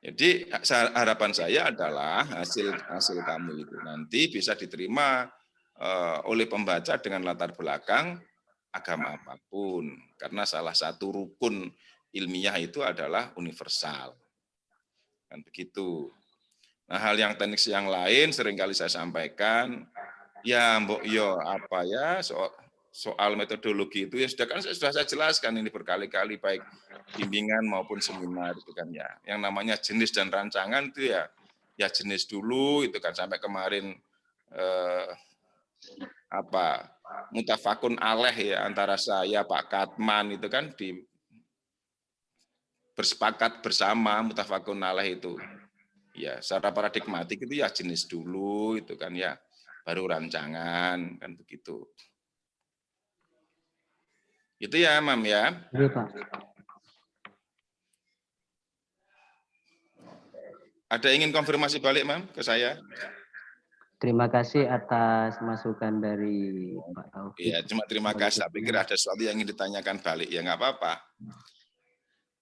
Jadi harapan saya adalah hasil kamu itu nanti bisa diterima oleh pembaca dengan latar belakang agama apapun, karena salah satu rukun ilmiah itu adalah universal. Kan begitu. Nah, hal yang teknis yang lain seringkali saya sampaikan, ya mbok yo apa ya soal metodologi itu ya sudah saya jelaskan ini berkali-kali baik bimbingan maupun seminar itu kan ya. Yang namanya jenis dan rancangan itu ya jenis dulu itu kan sampai kemarin mutafakun alaih ya antara saya Pak Katman itu kan bersepakat bersama mutafakun alaih itu. Ya, secara paradigmatik itu ya jenis dulu itu kan ya, baru rancangan kan begitu. Itu ya, Mam ya. Iya, Pak. Ada ingin konfirmasi balik, Mam, ke saya? Terima kasih atas masukan dari Pak Taufik. Iya, cuma terima kasih. Saya pikir ada sesuatu yang ingin ditanyakan balik. Ya, nggak apa-apa.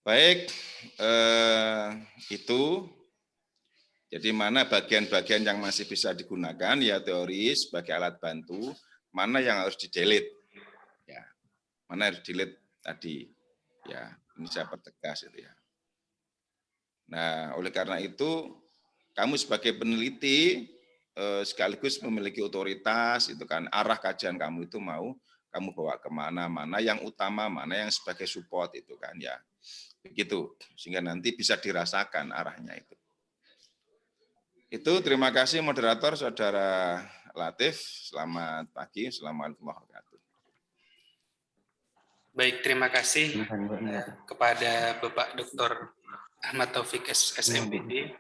Baik, itu. Jadi mana bagian-bagian yang masih bisa digunakan, ya teori sebagai alat bantu, mana yang harus di-delete. Ya, mana harus delete tadi. Ya, ini saya pertegas itu ya. Nah, oleh karena itu, kamu sebagai peneliti sekaligus memiliki otoritas, itu kan arah kajian kamu itu mau kamu bawa kemana, mana yang utama, mana yang sebagai support itu kan ya. Begitu, sehingga nanti bisa dirasakan arahnya itu. Itu terima kasih moderator Saudara Latif. Selamat pagi. Assalamualaikum warahmatullahi wabarakatuh. Baik, terima kasih kepada Bapak Dr. Ahmad Taufik SMPD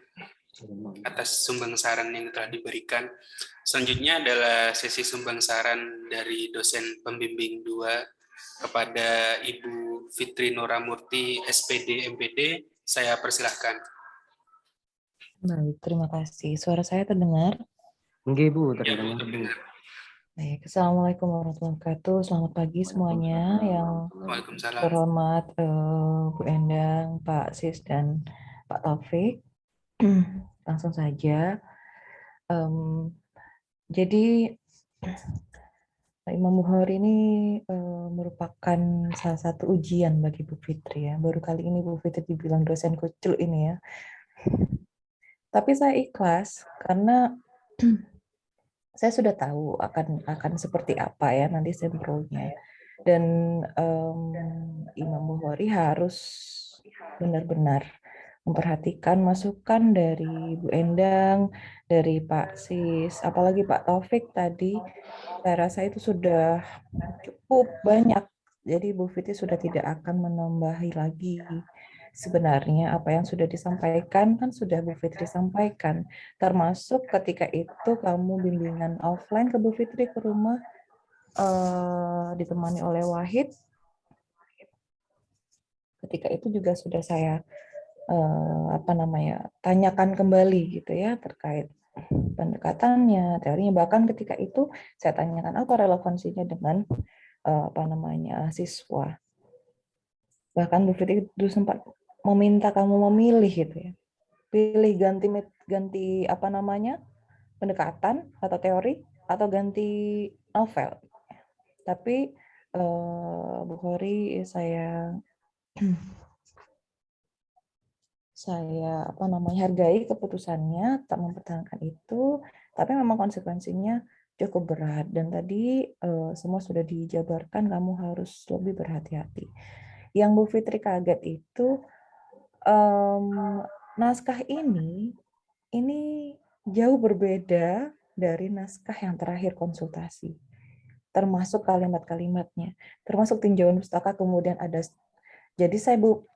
atas sumbang saran yang telah diberikan. Selanjutnya adalah sesi sumbang saran dari dosen pembimbing 2 kepada Ibu Fitri Noramurti SPD MPD. Saya persilahkan. Baik, terima kasih. Suara saya terdengar? Nggih, Bu, terdengar. Baik, Assalamualaikum warahmatullahi wabarakatuh. Selamat pagi semuanya. Yang terhormat Bu Endang, Pak Sis, dan Pak Taufik. Langsung saja. Jadi Imam Bukhari ini merupakan salah satu ujian bagi Bu Fitri ya. Baru kali ini Bu Fitri dibilang dosen kucil ini ya. Tapi saya ikhlas karena saya sudah tahu akan seperti apa ya nanti sempronya. Dan Imam Bukhari harus benar-benar memperhatikan masukan dari Bu Endang, dari Pak Sis, apalagi Pak Taufik tadi. Saya rasa itu sudah cukup banyak. Jadi Bu Fitri sudah tidak akan menambahi lagi. Sebenarnya apa yang sudah disampaikan kan sudah Bu Fitri sampaikan, termasuk ketika itu kamu bimbingan offline ke Bu Fitri ke rumah ditemani oleh Wahid. Ketika itu juga sudah saya tanyakan kembali gitu ya terkait pendekatannya, teorinya. Bahkan ketika itu saya tanyakan apa relevansinya dengan siswa. Bahkan Bu Fitri dulu sempat meminta kamu memilih gitu ya. Pilih ganti pendekatan atau teori atau ganti novel. Tapi Bukhari saya hargai keputusannya tak mempertahankan itu, tapi memang konsekuensinya cukup berat dan tadi semua sudah dijabarkan, kamu harus lebih berhati-hati. Yang Bu Fitri kaget itu naskah ini jauh berbeda dari naskah yang terakhir konsultasi. termasuk kalimat-kalimatnya, termasuk tinjauan pustaka kemudian ada. Jadi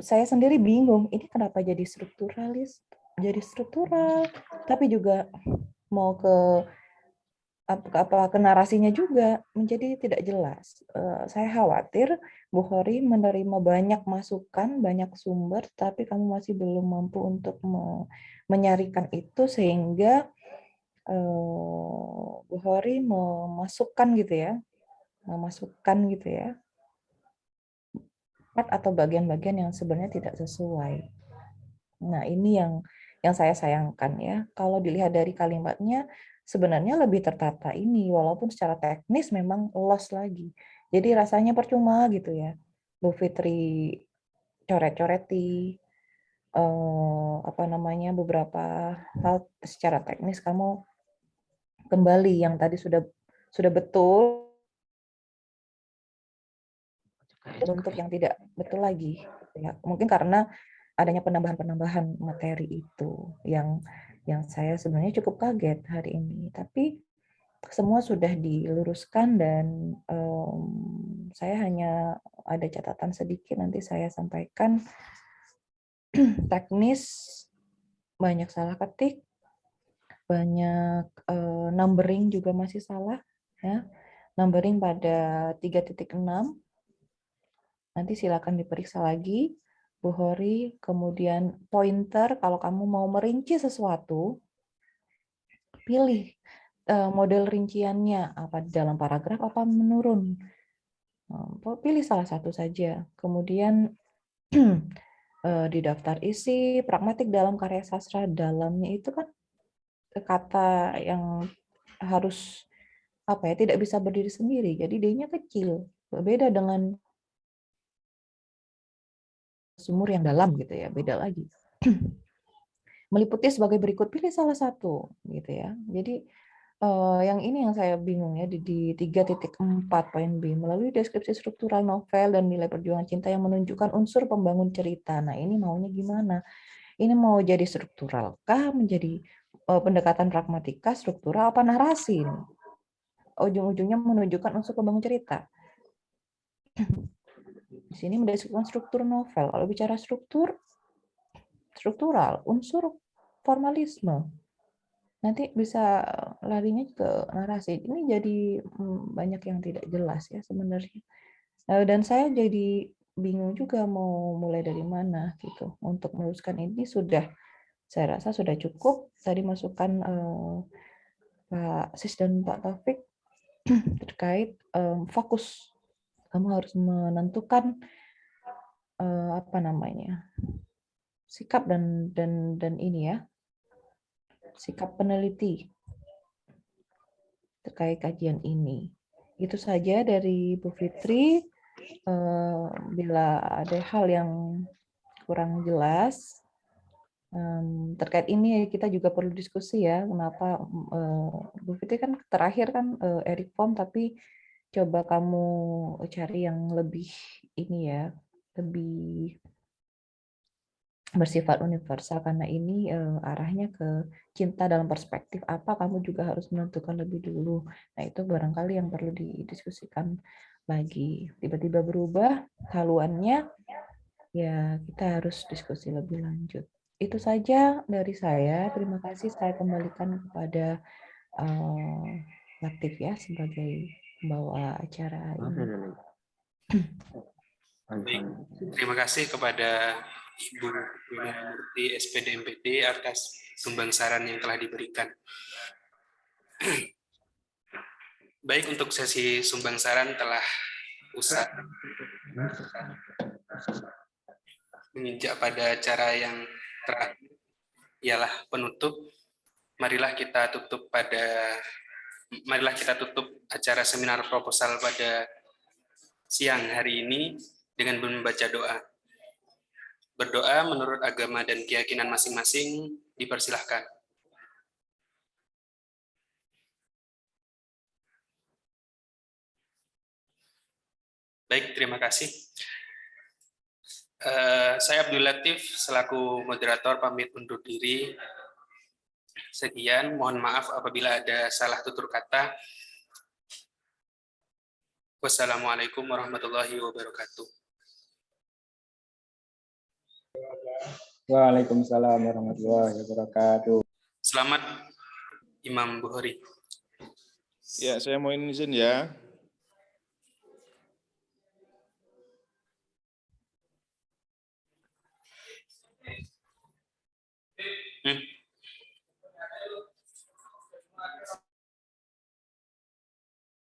saya sendiri bingung, ini kenapa jadi strukturalis, jadi struktural, tapi juga mau ke narasinya juga menjadi tidak jelas. Saya khawatir Bu Hori menerima banyak masukan, banyak sumber, tapi kamu masih belum mampu untuk menyarikan itu sehingga Bu Hori memasukkan gitu ya, part atau bagian-bagian yang sebenarnya tidak sesuai. Nah, ini yang saya sayangkan ya. Kalau dilihat dari kalimatnya, sebenarnya lebih tertata ini, walaupun secara teknis memang lost lagi. Jadi rasanya percuma gitu ya. Bu Fitri coret-coreti, beberapa hal secara teknis kamu kembali yang tadi sudah betul, bentuk yang tidak betul lagi. Ya, mungkin karena adanya penambahan-penambahan materi itu yang saya sebenarnya cukup kaget hari ini. Tapi semua sudah diluruskan dan saya hanya ada catatan sedikit nanti saya sampaikan. Teknis banyak salah ketik, banyak numbering juga masih salah ya. Numbering pada 3.6. Nanti silakan diperiksa lagi Bu Hori, kemudian pointer kalau kamu mau merinci sesuatu, pilih model rinciannya apa dalam paragraf apa menurun. Pilih salah satu saja. Kemudian di daftar isi pragmatik dalam karya sastra, dalamnya itu kan kata yang harus tidak bisa berdiri sendiri. Jadi D-nya kecil. Berbeda dengan sumur yang dalam gitu ya, beda lagi. Meliputi sebagai berikut, pilih salah satu gitu ya. Jadi yang ini yang saya bingung ya di 3.4 poin B, melalui deskripsi struktural novel dan nilai perjuangan cinta yang menunjukkan unsur pembangun cerita. Nah, ini maunya gimana? Ini mau jadi struktural kah, menjadi pendekatan pragmatika, struktural apa narasi ini? Ujung-ujungnya menunjukkan unsur pembangun cerita. Di sini mendeskripsikan struktur novel. Kalau bicara struktural, unsur formalisme. Nanti bisa larinya ke narasi. Ini jadi banyak yang tidak jelas ya sebenarnya. Dan saya jadi bingung juga mau mulai dari mana gitu. Untuk meluruskan ini saya rasa sudah cukup. Tadi masukan Pak Sis dan Pak Taufik terkait fokus. Kamu harus menentukan sikap dan ini ya, sikap peneliti terkait kajian ini. Itu saja dari Bu Fitri. Bila ada hal yang kurang jelas terkait ini, kita juga perlu diskusi ya. Kenapa Bu Fitri kan terakhir kan Eric Fromm, tapi coba kamu cari yang lebih ini ya, lebih bersifat universal, karena ini arahnya ke cinta dalam perspektif apa, kamu juga harus menentukan lebih dulu. Nah, itu barangkali yang perlu didiskusikan lagi. Tiba-tiba berubah haluannya, ya kita harus diskusi lebih lanjut. Itu saja dari saya. Terima kasih, saya kembalikan kepada Latif ya sebagai pembawa acara ini. Baik, terima kasih kepada Ibu Murti SPD MPD atas sumbang saran yang telah diberikan. Baik, untuk sesi sumbang saran telah usai. Menginjak pada acara yang terakhir, ialah penutup. Marilah kita tutup acara seminar proposal pada siang hari ini dengan membaca doa. Berdoa menurut agama dan keyakinan masing-masing, dipersilahkan. Baik, terima kasih. Saya Abdul Latif selaku moderator pamit undur diri. Sekian, mohon maaf apabila ada salah tutur kata. Wassalamualaikum warahmatullahi wabarakatuh. Waalaikumsalam warahmatullahi wabarakatuh. Selamat Imam Bukhari. Ya, saya mau izin ya.